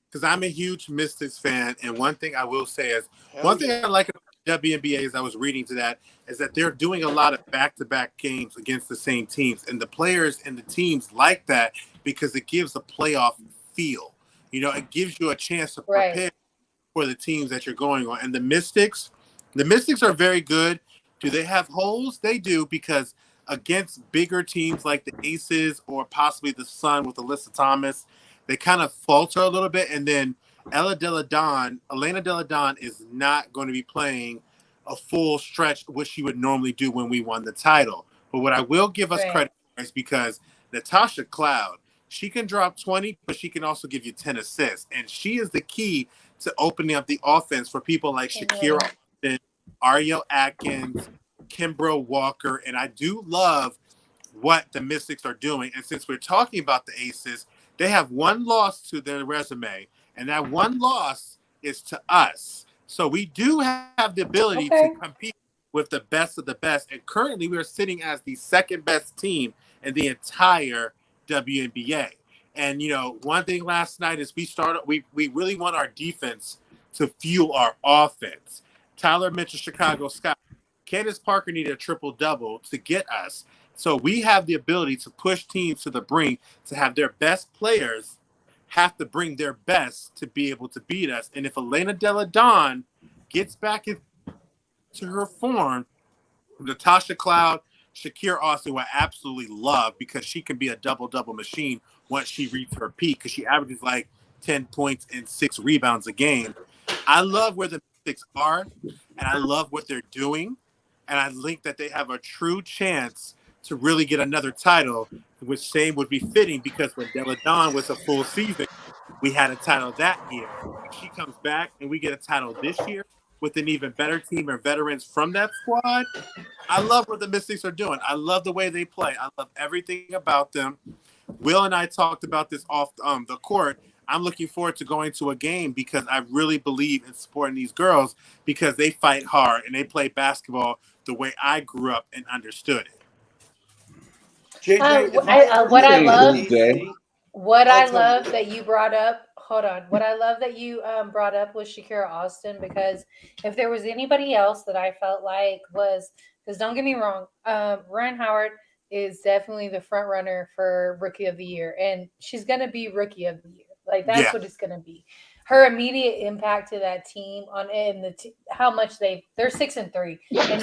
because I'm a huge Mystics fan, and one thing I will say is Hell one thing yeah. I like about WNBA as I was reading to that is that they're doing a lot of back-to-back games against the same teams, and the players and the teams like that because it gives a playoff feel. You know, it gives you a chance to Right. prepare for the teams that you're going on. And the Mystics are very good. Do they have holes? They do, because against bigger teams like the Aces or possibly the Sun with Alyssa Thomas, they kind of falter a little bit. And then Elena Delle Donne is not going to be playing a full stretch, which she would normally do when we won the title. But what I will give us Right. credit for is because Natasha Cloud, she can drop 20, but she can also give you 10 assists. And she is the key to opening up the offense for people like Shakira Austin, Ariel Atkins, Kimbrough Walker. And I do love what the Mystics are doing. And since we're talking about the Aces, they have one loss to their resume, and that one loss is to us. So we do have the ability to compete with the best of the best. And currently we are sitting as the second best team in the entire WNBA. And, you know, one thing last night is we really want our defense to fuel our offense. Tyler Mitchell, Chicago Sky. Candace Parker needed a triple-double to get us. So we have the ability to push teams to the brink, to have their best players have to bring their best to be able to beat us. And if Elena Delle Donne gets back into her form, Natasha Cloud, Shakira Austin, who I absolutely love because she can be a double-double machine once she reaches her peak, because she averages like 10 points and 6 rebounds a game. I love where the Mystics are, and I love what they're doing. And I think that they have a true chance to really get another title, which same would be fitting because when Delle Donne was a full season, we had a title that year. She comes back and we get a title this year with an even better team and veterans from that squad. I love what the Mystics are doing. I love the way they play. I love everything about them. Will and I talked about this off the court. I'm looking forward to going to a game because I really believe in supporting these girls because they fight hard and they play basketball the way I grew up and understood it. JJ, what I love Jay. What I'll I tell love you. that you brought up, hold on. What I love that you brought up was Shakira Austin, because if there was anybody else that I felt like was, because don't get me wrong, Ryan Howard is definitely the front runner for Rookie of the Year, and she's gonna be Rookie of the Year. Like that's what it's gonna be. Her immediate impact to that team on and how much they're 6-3, and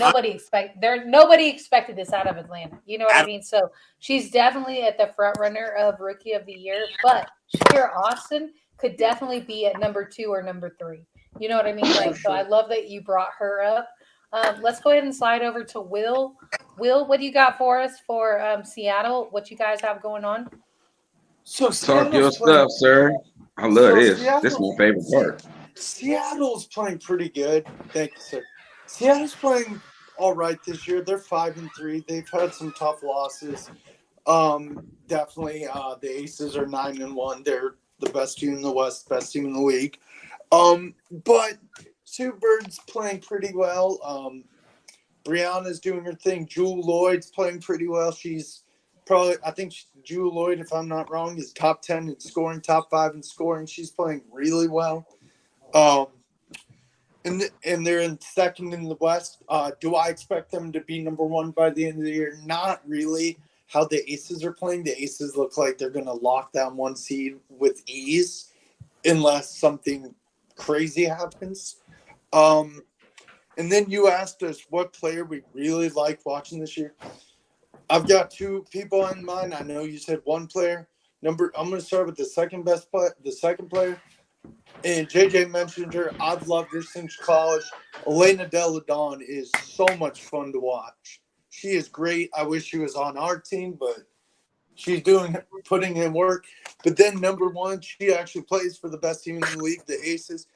nobody expected this out of Atlanta. You know what I mean? So she's definitely at the front runner of Rookie of the Year, but Shakira Austin could definitely be at number 2 or number 3. You know what I mean? Like, so I love that you brought her up. Let's go ahead and slide over to Will. Will, what do you got for us for Seattle? What you guys have going on? So Talk your Seattle's playing- stuff, sir. I love this. This is my favorite part. Seattle's playing pretty good. Thank you, sir. Seattle's playing all right this year. They're 5-3. They've had some tough losses. Definitely, the Aces are 9-1. They're the best team in the West, best team in the league. But Sue Bird's playing pretty well. Brianna's doing her thing. Jewel Lloyd's playing pretty well. She's probably, I think Jewel Lloyd, if I'm not wrong, is top 10 in scoring, top 5 in scoring. She's playing really well. And they're in second in the West. Do I expect them to be number 1 by the end of the year? Not really. How the Aces are playing, the Aces look like they're going to lock down 1 seed with ease unless something crazy happens. And then you asked us what player we really like watching this year. I've got 2 people in mind. I know you said 1 player. I'm going to start with the second best player, the second player. And JJ mentioned her. I've loved her since college. Elena Delle Donne is so much fun to watch. She is great. I wish she was on our team, but she's putting in work. But then number one, she actually plays for the best team in the league, the Aces.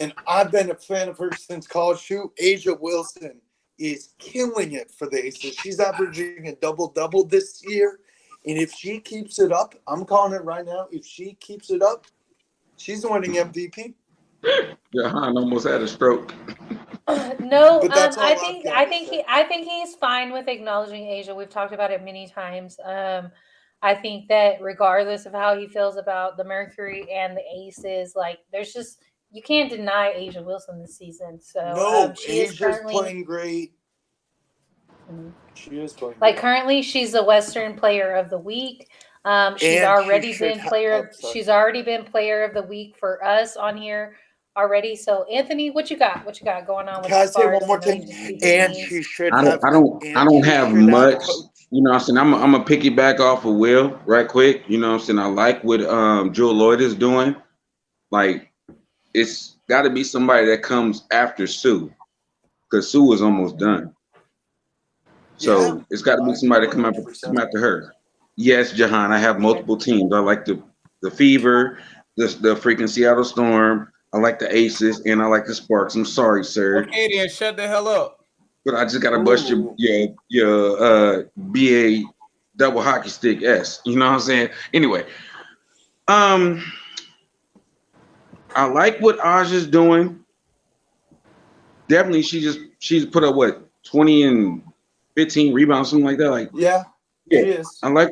And I've been a fan of her since college too. Asia Wilson is killing it for the Aces. She's averaging a double-double this year. And if she keeps it up, I'm calling it right now. If she keeps it up, she's winning MVP. Jahan almost had a stroke. No, But that's all I I've think got I to think say. he's fine with acknowledging Asia. We've talked about it many times. I think that regardless of how he feels about the Mercury and the Aces, like there's just you can't deny Asia Wilson this season. So No, she is Asia's currently playing great. Mhm. She is playing like great. currently she's the Western Player of the Week. She's And she already should been have- player. sorry. She's already been Player of the Week for us on here already. So Anthony, what you got? What you got going on with Can I the say Sparks? one more I know you thing? just beat the And Kings. she should I have. don't have much. You know what I'm saying? I'm gonna piggyback off of Will right quick. You know what I'm saying? I like what Jewel Lloyd is doing. Like, it's got to be somebody that comes after Sue, because Sue is almost done. So Yeah, it's got to be I somebody agree come 100%. after her. Yes, Jahan, I have multiple teams. I like the Fever, the freaking Seattle Storm. I like the Aces, and I like the Sparks. I'm sorry, sir, Okay, then shut the hell up. but I just gotta bust Ooh. your BA double hockey stick S. You know what I'm saying? Anyway, I like what Aja's doing. Definitely, she's put up what 20 and 15 rebounds, something like that. Like, Yeah, yeah, she is. I like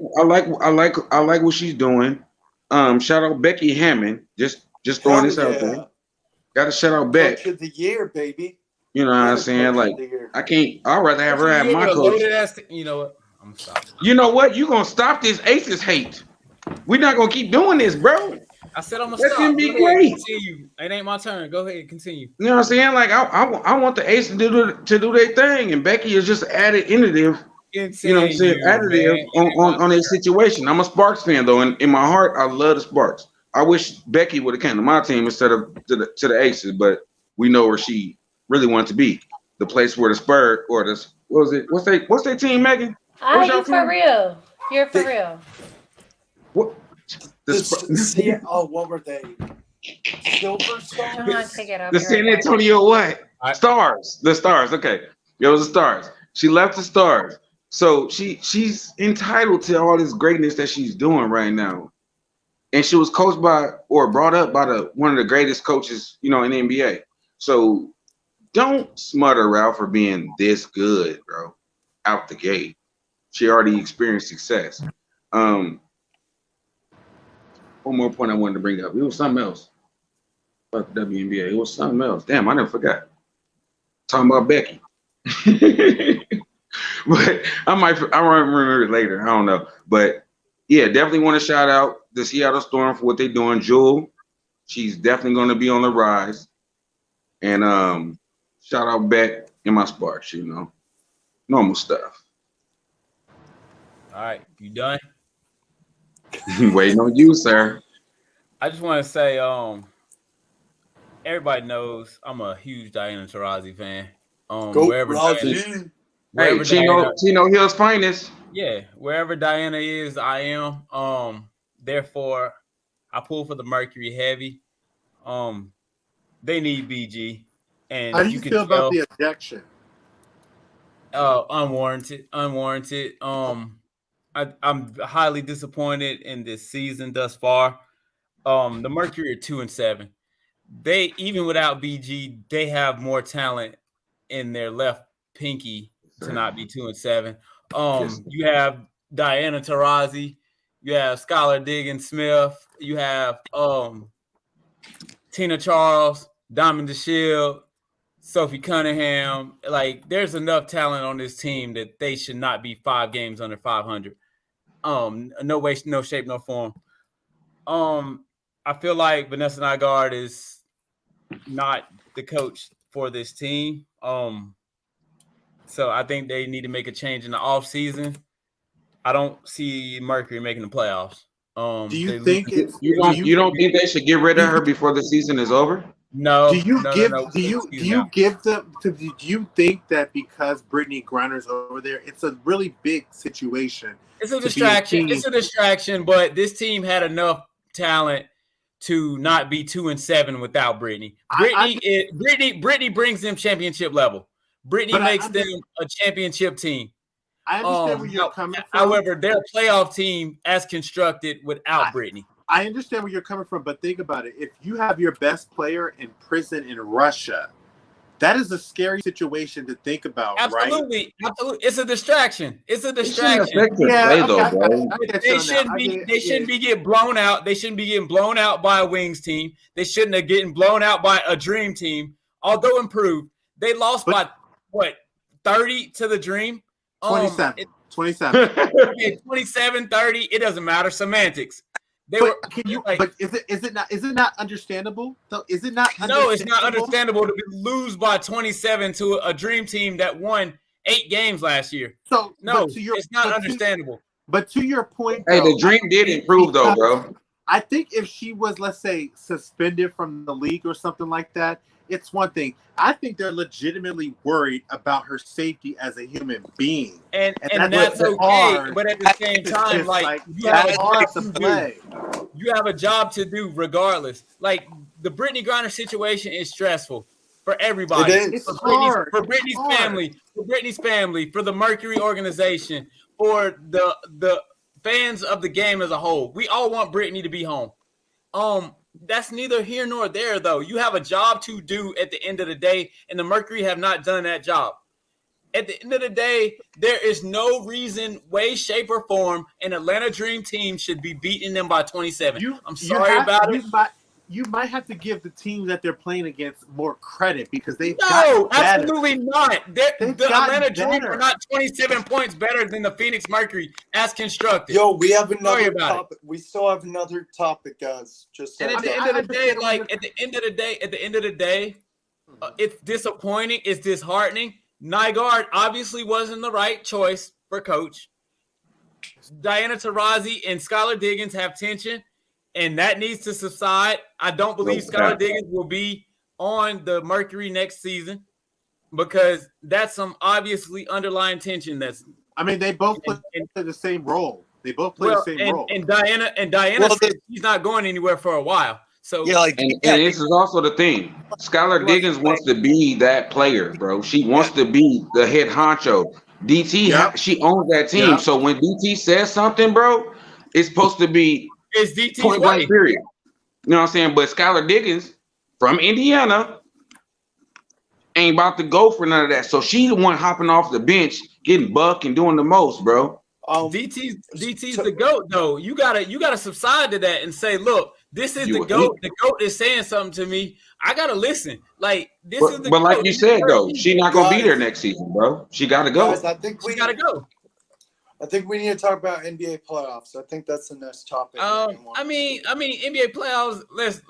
what she's doing. Shout out Becky Hammond. Just throwing Hell this out yeah. there. Got to shout out Beck. Coach of the year, baby. You know what I'm Another saying? coach Like, of the year. I'd rather have her have my coach. Loaded ass you know what? I'm gonna stop. You know what? You gonna stop this Aces hate? We're not gonna keep doing this, bro. I said I'm gonna That's stop. gonna be Go ahead, great. continue. It ain't my turn. Go ahead, continue. You know what I'm saying? Like, I want the Aces to do their thing, and Becky is just added additive. You know what I'm saying? Additive on a situation. I'm a Sparks fan though, and in my heart, I love the Sparks. I wish Becky would have came to my team instead of to the Aces, but we know where she really wanted to be. The place where the Spurs or the what was it? What's their team, Megan? What's y'all You for team? real? You're for real. What? What were they? Silver Come on, Stars? take it up. The San Antonio what? Stars. The Stars. Okay. It was the Stars. She left the Stars. So she's entitled to all this greatness that she's doing right now. And she was coached by or brought up by one of the greatest coaches, in the NBA. So don't smut her out for being this good, bro. Out the gate. She already experienced success. One more point I wanted to bring up. It was something else. About the WNBA. It was something else. Damn, I never forgot. Talking about Becky. But I might remember it later. I don't know. But yeah, definitely want to shout out the Seattle Storm for what they're doing. Jewel, she's definitely going to be on the rise. And shout out Beck and my Sparks, normal stuff. All right, you done? Waiting on you, sir. I just want to say, everybody knows I'm a huge Diana Taurasi fan. Go Wherever Razi. Hey, Chino Hill's finest. Yeah, wherever Diana is, I am. Therefore, I pull for the Mercury heavy. They need BG, and How do you can feel about tell, the ejection? unwarranted. I'm highly disappointed in this season thus far. The Mercury are 2-7. They even without BG, they have more talent in their left pinky to not be 2-7. You have Diana Taurasi, you have Skylar Diggins Smith, you have Tina Charles, Diamond DeShield, Sophie Cunningham. Like, there's enough talent on this team that they should not be 5 games under 500. No way, no shape, no form. I feel like Vanessa Nygaard is not the coach for this team. So I think they need to make a change in the offseason. I don't see Mercury making the playoffs. Do you think it's You don't think they should get rid of her before the season is over? No. Do you no, give? no, no. Do you Excuse do me. you give them? Do you think that because Brittany Griner's over there, it's a really big situation? It's a to be a distraction. team. It's a distraction, but this team had enough talent to not be 2-7 without Brittany. Brittany brings them championship level. Brittany makes them a championship team. I understand where you're coming from. However, they're a playoff team as constructed without Brittany. I understand where you're coming from, but think about it. If you have your best player in prison in Russia, that is a scary situation to think about, right? Absolutely. It's a distraction. It's a distraction. They shouldn't be getting blown out. They shouldn't be getting blown out by a Wings team. They shouldn't have getting blown out by a Dream team. Although improved, they lost by what, 30 to the Dream? 27. 27, 30. It doesn't matter. Semantics. But is it not understandable? So is it not? No, it's not understandable to lose by 27 to a Dream team that won 8 games last year. So no, it's not understandable. But to your point, hey, the Dream did improve though, bro. I think if she was, let's say, suspended from the league or something like that, it's one thing. I think they're legitimately worried about her safety as a human being, and that's okay. But at the same time, like you have a job to do regardless. Like the Brittany Griner situation is stressful for everybody. It's hard. For Brittany's family, for the Mercury organization, for the fans of the game as a whole. We all want Brittany to be home. That's neither here nor there, though. You have a job to do at the end of the day, and the Mercury have not done that job. At the end of the day, there is no reason, way, shape, or form an Atlanta Dream team should be beating them by 27. I'm sorry about it. You might have to give the team that they're playing against more credit because they've absolutely not. The Atlanta Dream are not 27 points better than the Phoenix Mercury as constructed. Yo, we have another topic. We still have another topic, guys. Just and at the end of the day, it's disappointing. It's disheartening. Nygaard obviously wasn't the right choice for coach. Diana Taurasi and Skylar Diggins have tension. And that needs to subside. I don't believe Skylar Diggins will be on the Mercury next season because that's some obviously underlying tension. They both play the same role. They both play the same role. And Diana said she's not going anywhere for a while. So and this is also the thing. Skylar Diggins wants to be that player, bro. She wants to be the head honcho. DT, she owns that team. So when DT says something, bro, it's supposed to be it's DT's point blank period. You know what I'm saying? But Skylar Diggins from Indiana ain't about to go for none of that. So she's the one hopping off the bench, getting buck and doing the most, bro. DT's the GOAT, though. You gotta subside to that and say, look, this is the GOAT. The GOAT is saying something to me. I gotta listen. Like this is the. But like you said, though, she's not gonna be there next season, bro. She gotta go. Guys, I think we gotta go. I think we need to talk about NBA playoffs. I think that's the next topic. I mean, NBA playoffs.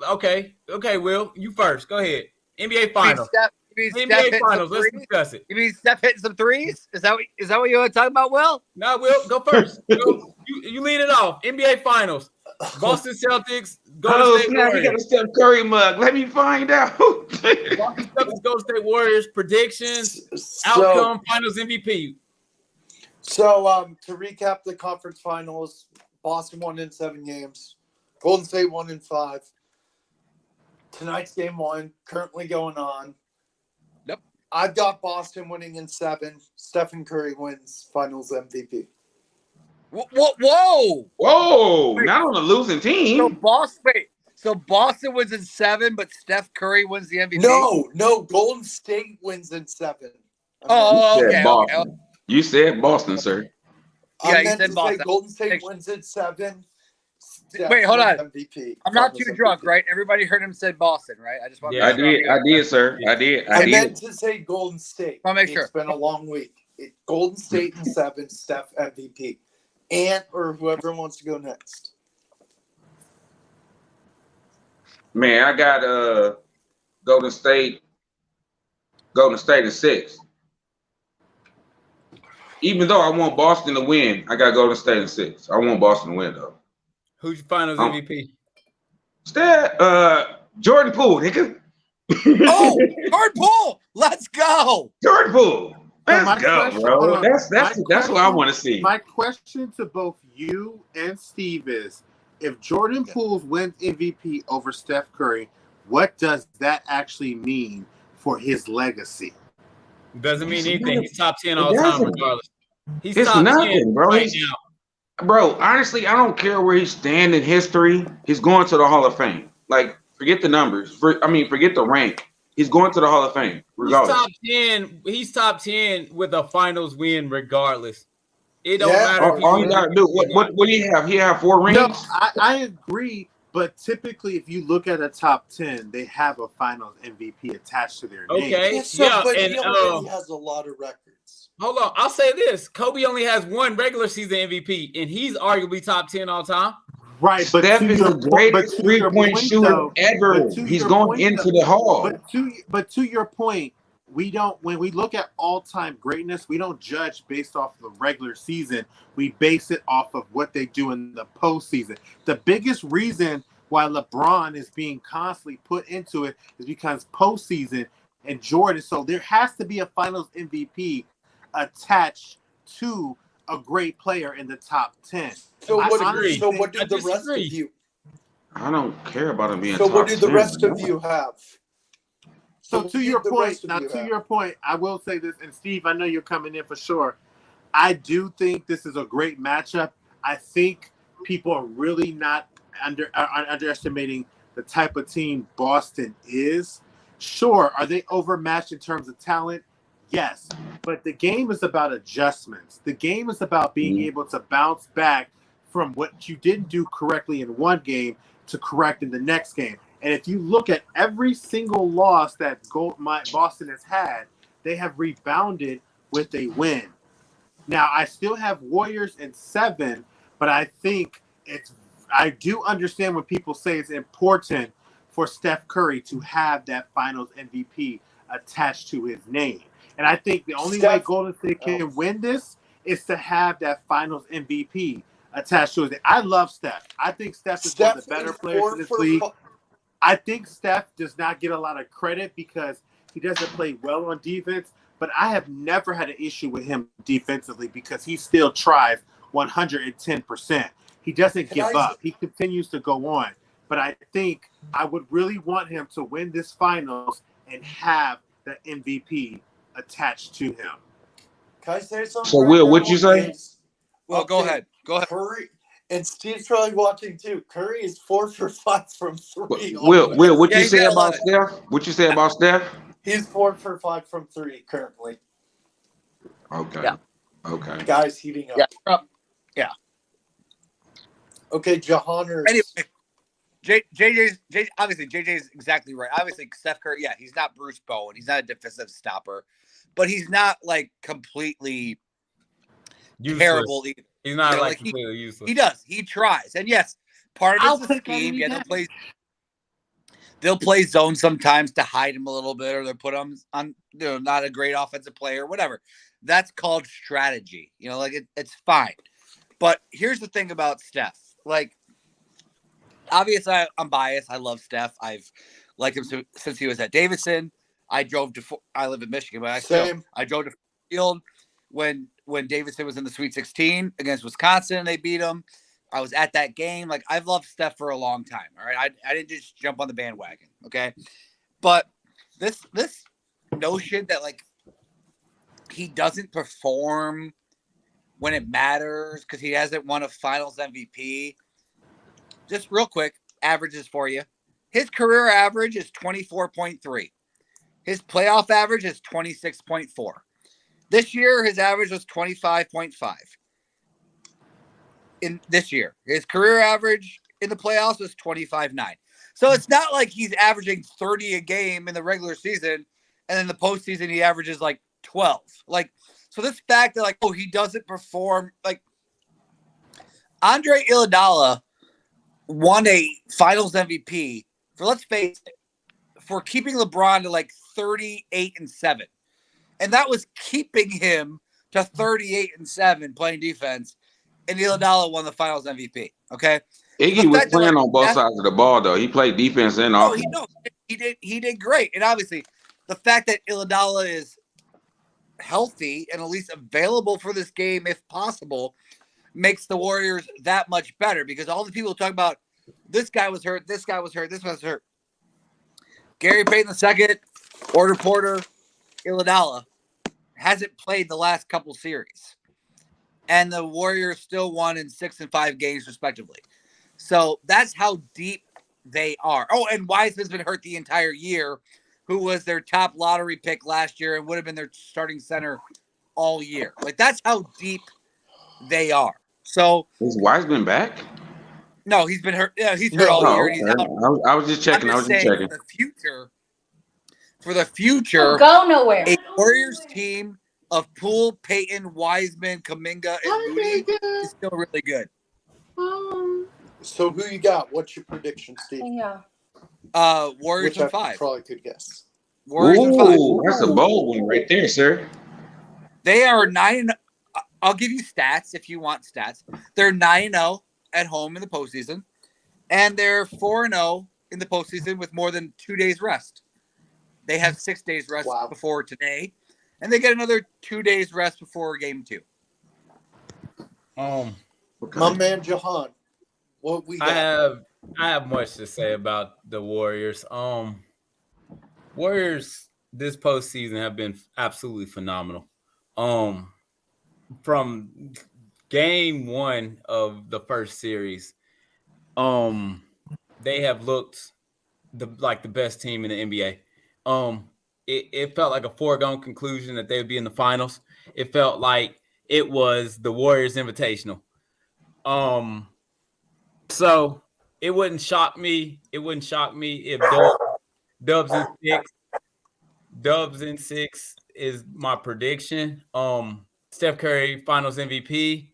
Okay, Will, you first. Go ahead. NBA finals. NBA finals. Let's discuss it. You mean Steph hitting some threes? Is that what you want to talk about, Will? No, Will, go first. You lead it off. NBA finals. Boston Celtics. Golden State Warriors. We got a Steph Curry mug. Let me find out. Boston Celtics, Golden State Warriors. Predictions. Outcome. Finals MVP. So to recap the conference finals, Boston won in 7 games. Golden State won in 5. Tonight's game 1 currently going on. Yep. I've got Boston winning in 7. Stephen Curry wins finals MVP. Whoa! Wait. Not on a losing team. So Boston wins in 7, but Steph Curry wins the MVP? No. Golden State wins in 7. Okay. You said Boston, sir. Yeah, you said Boston. Golden State wins at 7. Wait, hold on. MVP. I'm not too drunk, right? Everybody heard him say Boston, right? I just want. I did, sir. I did. I meant to say Golden State. I'll make sure. It's been a long week. Golden State in 7. Steph MVP. Ant or whoever wants to go next. Man, I got Golden State in 6. Even though I want Boston to win, I got Golden State in 6. I want Boston to win, though. Who's your finals MVP? Jordan Poole, nigga. Oh, hard pull. Let's go. Jordan Poole. my Let's go, question- bro. hold on. That's My what I question- want to see. My question to both you and Steve is: if Jordan Poole wins MVP over Steph Curry, what does that actually mean for his legacy? Doesn't mean It's anything. nothing. He's top 10 It all the time, doesn't. regardless. He's It's top 10 nothing, bro. right He's- now. Bro, honestly, I don't care where he stand in history. He's going to the Hall of Fame. Like, forget the numbers. Forget the rank. He's going to the Hall of Fame, regardless. He's top 10. He's top 10 with a finals win, regardless. It don't Yeah. matter. All you gotta do. What do you have? He have 4 rings. No, I agree, but typically, if you look at a top 10, they have a Finals MVP attached to their name. Okay. Yes, sir, Yeah, but and he already has a lot of records. hold on. I'll say this: Kobe only has 1 regular season MVP, and he's arguably top 10 all time. Right, but Steph to is your the point- greatest but to your 3-point point, shooter though- ever. but to He's your going point, into though- the Hall. But to your point, we don't. When we look at all-time greatness, we don't judge based off the regular season. We base it off of what they do in the postseason. The biggest reason why LeBron is being constantly put into it is because postseason and Jordan. So there has to be a Finals MVP attached to a great player in the top 10. So I what? disagree. So what do I the rest of disagree. you? I don't care about him being So top what do the 10, rest of no. you have? So what to do your the point, rest of now you to have? your point, I will say this, and Steve, I know you're coming in for sure. I do think this is a great matchup. I think people are really not underestimating the type of team Boston is. Sure, are they overmatched in terms of talent? Yes, but the game is about adjustments. The game is about being able to bounce back from what you didn't do correctly in one game to correct in the next game. And if you look at every single loss that Boston has had, they have rebounded with a win. Now, I still have Warriors in 7, but I think I do understand when people say it's important for Steph Curry to have that Finals MVP attached to his name. And I think the only way Golden State can win this is to have that Finals MVP attached to his name. I love Steph. I think Steph is one of the better players in this league. I think Steph does not get a lot of credit because he doesn't play well on defense, but I have never had an issue with him defensively because he still tries 110%. He doesn't give up. He continues to go on. But I think I would really want him to win this finals and have the MVP attached to him. Can I say something? So, Will, what'd you say? Well, go ahead. Go ahead. Curry, and Steve's probably watching too. Curry is 4 for 5 from 3. Will, what Yeah, you he's say got about 11. Steph? What you say about Steph? He's 4 for 5 from 3 currently. Okay. Yeah. Okay. Guys heating up. Yeah. Okay, Jahanners. Anyway, JJ's obviously JJ's exactly right. Obviously, Steph Curry, yeah, he's not Bruce Bowen. He's not a defensive stopper, but he's not like completely Useless. terrible either. He's not You know, like like, completely useless. He does. He tries. And yes, part I'll of it's the take that scheme. any Yeah, day. they'll play zone sometimes to hide him a little bit, or they'll put him on, not a great offensive player, whatever. That's called strategy. Like it's fine. But here's the thing about Steph. Like, obviously, I'm biased. I love Steph. I've liked him since he was at Davidson. I live in Michigan, but I drove to Field when Davidson was in the Sweet 16 against Wisconsin. They beat him. I was at that game. Like, I've loved Steph for a long time. All right. I didn't just jump on the bandwagon. Okay. But this notion that, like, he doesn't perform when it matters because he hasn't won a Finals MVP. Just real quick, averages for you. His career average is 24.3. His playoff average is 26.4. This year, his average was 25.5. In this year, his career average in the playoffs was 25.9. So it's not like he's averaging 30 a game in the regular season, and in the postseason he averages like 12. Like, so this fact that, like, oh, he doesn't perform, like, Andre Iguodala won a Finals MVP for, let's face it, for keeping LeBron to like 38-7. And that was keeping him to 38-7 playing defense. And Iguodala won the Finals MVP. Okay. Iggy was playing on both sides of the ball, though. He played defense and offense. he did great. And obviously, the fact that Iguodala is healthy and at least available for this game, if possible, makes the Warriors that much better because all the people talk about this guy was hurt, this guy was hurt, this was hurt. Gary Payton II, Order Porter, Iguodala hasn't played the last couple series. And the Warriors still won in 6 and 5 games, respectively. So that's how deep they are. Oh, and Wiseman's been hurt the entire year, who was their top lottery pick last year and would have been their starting center all year. Like, that's how deep they are. So Is Wiseman back? no, he's been hurt. Yeah, he's hurt all year. And he's out. I was just checking. I'm just saying for the future, Don't go nowhere. a Warriors team of Poole, Payton, Wiseman, Kuminga, and Moody is still really good. So who you got? What's your prediction, Steve? Yeah. Warriors Which in I 5. probably could guess. Warriors in 5. Ooh, that's a bold one right there, sir. They are 9. I'll give you stats if you want stats. They're 9-0 at home in the postseason, and they're 4-0 in the postseason with more than 2 days rest. They have 6 days rest before today, and they get another 2 days rest before game 2. My man Jahan, what we got? I have much to say about the Warriors. Warriors this postseason have been absolutely phenomenal. From game 1 of the first series, they have looked like the best team in the NBA. It felt like a foregone conclusion that they would be in the finals. It felt like it was the Warriors Invitational. So it wouldn't shock me. It wouldn't shock me if Dubs in 6. Dubs in 6 is my prediction. Steph Curry Finals MVP.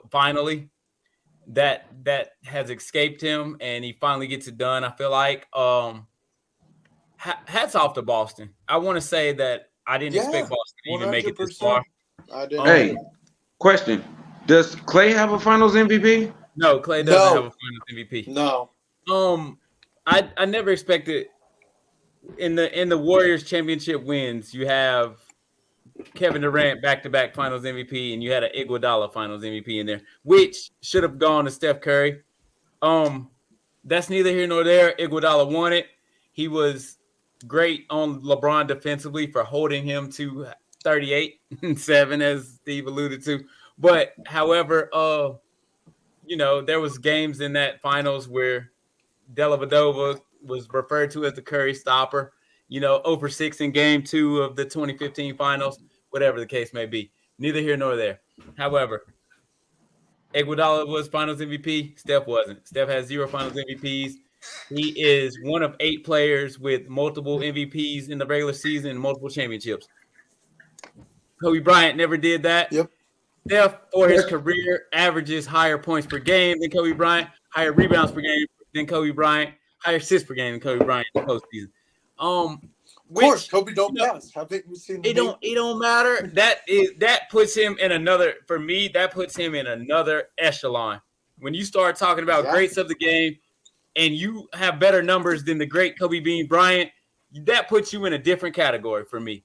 Finally, that has escaped him, and he finally gets it done. I feel like. Hats off to Boston. I want to say that I didn't expect Boston to even make it this far. I didn't. Hey, question: does Klay have a Finals MVP? No, Klay doesn't have a Finals MVP. No. I never expected in the Warriors championship wins, you have Kevin Durant back-to-back Finals MVP, and you had an Iguodala Finals MVP in there, which should have gone to Steph Curry. That's neither here nor there. Iguodala won it. He was great on LeBron defensively for holding him to 38 and 7, as Steve alluded to. But however, there was games in that finals where Dellavedova was referred to as the Curry stopper, 0 for 6 in game 2 of the 2015 finals, whatever the case may be. Neither here nor there. However, Iguodala was Finals MVP. Steph wasn't. Steph has 0 Finals MVPs. He is one of 8 players with multiple MVPs in the regular season and multiple championships. Kobe Bryant never did that. Yep. Steph, for his career, averages higher points per game than Kobe Bryant, higher rebounds per game than Kobe Bryant, higher assists per game than Kobe Bryant in the postseason. Of course, Kobe don't pass. Haven't you seen it? Don't matter. That puts him in another. For me, that puts him in another echelon. When you start talking about greats of the game, and you have better numbers than the great Kobe Bean Bryant, that puts you in a different category for me.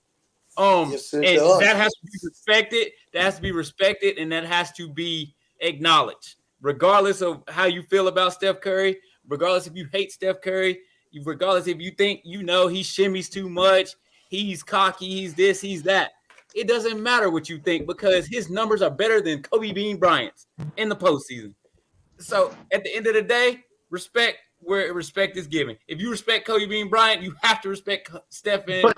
Yes, and does. That has to be respected. That has to be respected, and that has to be acknowledged, regardless of how you feel about Steph Curry. Regardless if you hate Steph Curry, regardless if you think he shimmies too much, he's cocky, he's this, he's that. It doesn't matter what you think because his numbers are better than Kobe Bean Bryant's in the postseason. So at the end of the day, respect where respect is given. If you respect Kobe Bean Bryant, you have to respect Stephen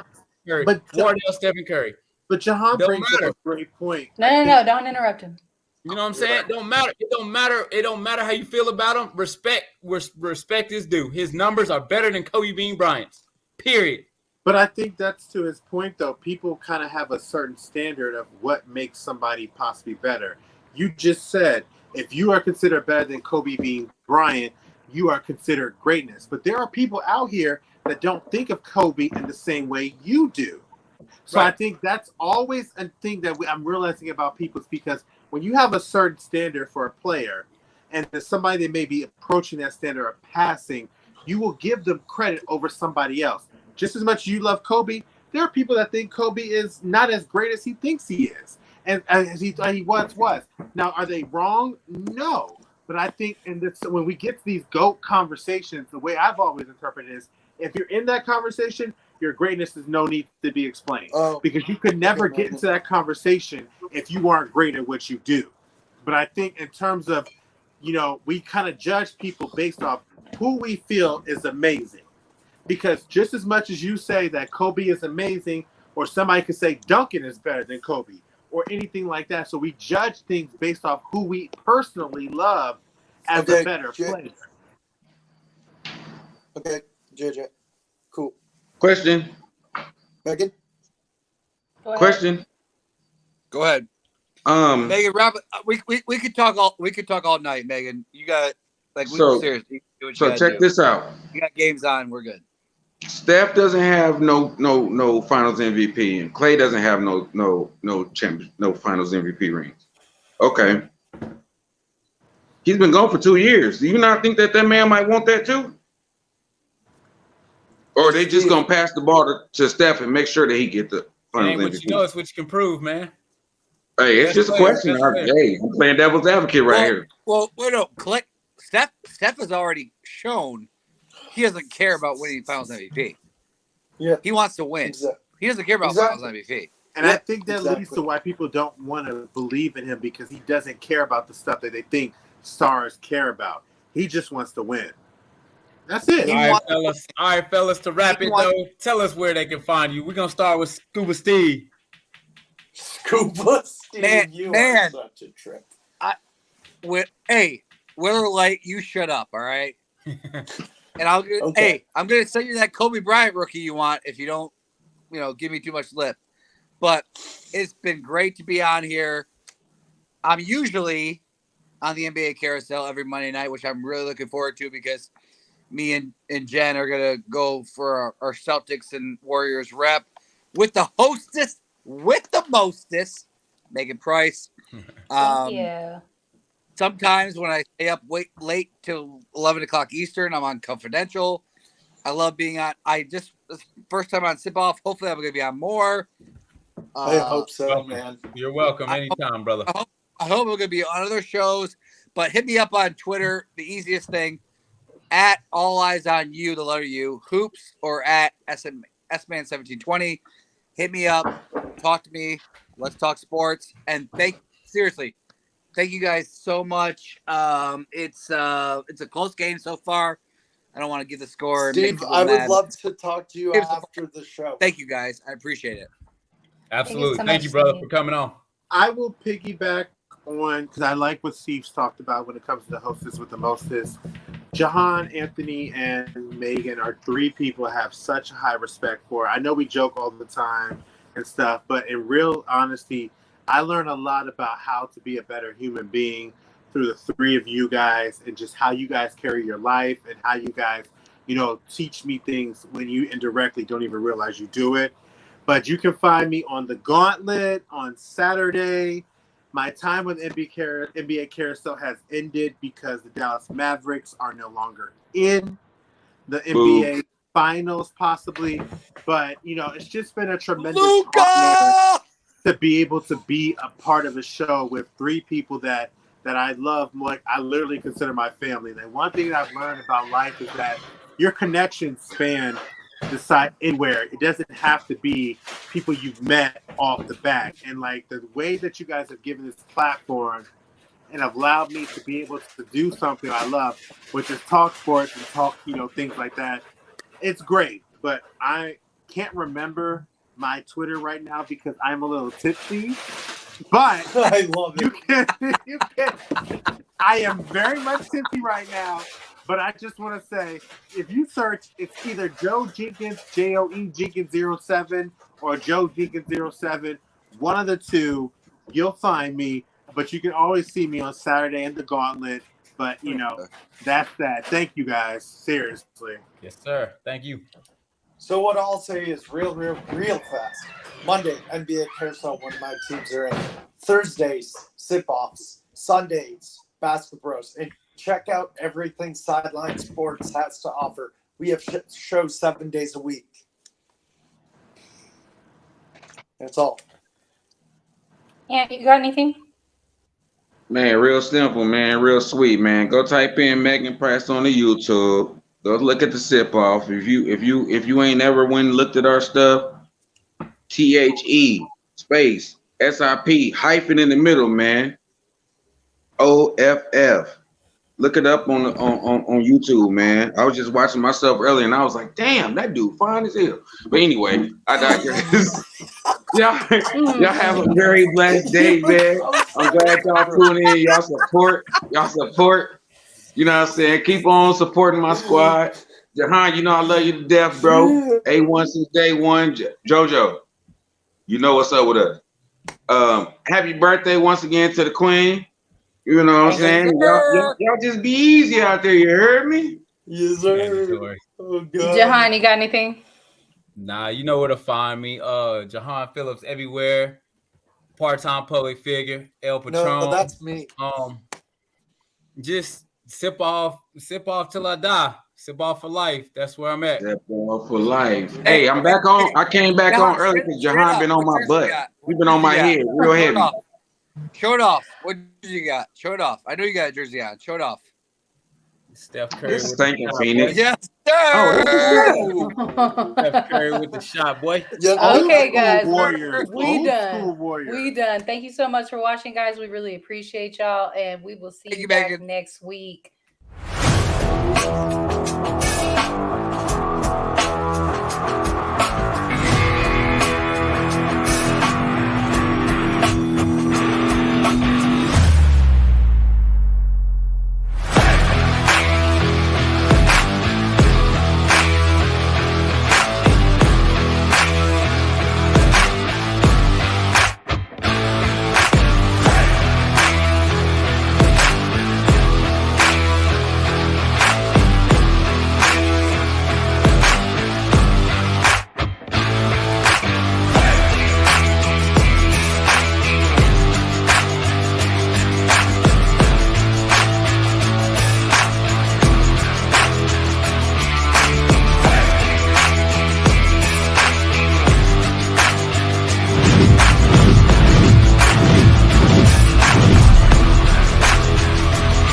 Curry. Wardell Stephen Curry. But Jahan brings up a great point. No, don't interrupt him. You know what I'm saying? It don't matter. It don't matter how you feel about him. Respect is due. His numbers are better than Kobe Bean Bryant's. Period. But I think that's to his point, though. People kind of have a certain standard of what makes somebody possibly better. You just said if you are considered better than Kobe Bean Bryant, you are considered greatness. But there are people out here that don't think of Kobe in the same way you do. So I think that's always a thing that I'm realizing about people is because when you have a certain standard for a player and there's somebody that may be approaching that standard of passing, you will give them credit over somebody else. Just as much as you love Kobe, there are people that think Kobe is not as great as he thinks he is, and as he once was. Now, are they wrong? No. But I think when we get to these GOAT conversations, the way I've always interpreted is, if you're in that conversation, your greatness is no need to be explained. Because you could never get into that conversation if you aren't great at what you do. But I think in terms of, we kind of judge people based off who we feel is amazing. Because just as much as you say that Kobe is amazing, or somebody could say Duncan is better than Kobe, or anything like that. So we judge things based off who we personally love as a better player. Okay, JJ. Cool. Question. Megan? Question. Go ahead. Megan, wrap it. We could talk all night, Megan. You got seriously. So check this out. You got games on. We're good. Steph doesn't have no Finals MVP, and Klay doesn't have no Finals MVP rings. Okay. He's been gone for 2 years. Do you not think that man might want that too? Or are they just gonna pass the ball to Steph and make sure that he get the Finals MVP? It's what you can prove, man. Hey, it's just a question. Hey, I'm playing devil's advocate here. Well, no, Steph has already shown he doesn't care about winning Finals MVP. Yeah, he wants to win. Exactly. He doesn't care about Finals MVP. And I think that leads to why people don't want to believe in him, because he doesn't care about the stuff that they think stars care about. He just wants to win. That's it. All right, fellas. To wrap it though, tell us where they can find you. We're gonna start with Scuba Steve. Scuba Steve, you are such a trip. Hey, Willer Light, you shut up, all right? And I'm gonna send you that Kobe Bryant rookie you want if you don't, give me too much lip. But it's been great to be on here. I'm usually on the NBA Carousel every Monday night, which I'm really looking forward to, because me and Jen are gonna go for our Celtics and Warriors rep with the hostess, with the mostest, Megan Price. Thank you. Sometimes when I stay up late till 11 o'clock Eastern, I'm on Confidential. I love being on. First time on Sip Off. Hopefully, I'm going to be on more. I hope so, man. You're welcome anytime, brother. I hope I'm going to be on other shows, but hit me up on Twitter. The easiest thing, at All Eyes on You, the letter U, Hoops, or at SMan1720. Hit me up. Talk to me. Let's talk sports. And seriously. Thank you guys so much. It's a close game so far. I don't want to give the score. Steve, I would love to talk to you after the show. Thank you guys. I appreciate it. Absolutely. Thank you, brother, for coming on. I will piggyback on, because I like what Steve's talked about when it comes to the hostess with the mostest. Jahan, Anthony, and Megan are three people I have such high respect for. I know we joke all the time and stuff, but in real honesty, I learned a lot about how to be a better human being through the three of you guys, and just how you guys carry your life, and how you guys, teach me things when you indirectly don't even realize you do it. But you can find me on the Gauntlet on Saturday. My time with NBA Carousel has ended because the Dallas Mavericks are no longer in the NBA Finals, possibly. But, it's just been a tremendous honor to be able to be a part of a show with three people that I love. Like, I literally consider my family. And one thing that I've learned about life is that your connections span the side anywhere. It doesn't have to be people you've met off the bat. And like the way that you guys have given this platform and have allowed me to be able to do something I love, which is talk sports and talk, things like that. It's great, but I can't remember my Twitter right now because I'm a little tipsy, but I love it. You can. I am very much tipsy right now, but I just want to say, if you search, it's either Joe Jenkins, Joe Jenkins 07, or Joe Jenkins 07. One of the two, you'll find me. But you can always see me on Saturday in the Gauntlet. But that's that. Thank you guys. Seriously. Yes, sir. Thank you. So what I'll say is real fast. Monday, NBA Carousel when my teams are in. Thursdays, sip-offs. Sundays, Basketball Bros. And check out everything Sideline Sports has to offer. We have shows 7 days a week. That's all. Yeah, you got anything? Man, real simple, man, real sweet, man. Go type in Megan Price on the YouTube. Go look at the sip off. If you ain't ever went and looked at our stuff, THE space SIP hyphen in the middle, man. OFF. Look it up on YouTube, man. I was just watching myself earlier and I was like, damn, that dude fine as hell. But anyway, I digress. y'all have a very blessed day, man. I'm glad y'all tuning in. Y'all support. You know what I'm saying? Keep on supporting my squad. Jahan, you know I love you to death, bro. A1 since day one. JoJo, you know what's up with us. Happy birthday once again to the Queen. You know what I'm saying? Y'all just be easy out there. You heard me? Yes, sir. Oh, God. Jahan, you got anything? Nah, you know where to find me. Jahan Phillips everywhere. Part-time public figure. El Patron. No, that's me. Just sip off till I die. Sip off for life. That's where I'm at. Sip off for life. Hey, I'm back on. I came back on early because Jahan been on my butt. We've been on my head real heavy. Show it off. What did you got? Show it off. I know you got a jersey on. Show it off. Steph Curry This with stinking the shot, Phoenix. boy. Yes, sir. Steph Curry with the shot, boy. Okay, guys. Warriors. We Old done. school Warriors. We done. Thank you so much for watching, guys. We really appreciate y'all, and we will see Thank you you, back Megan. next week.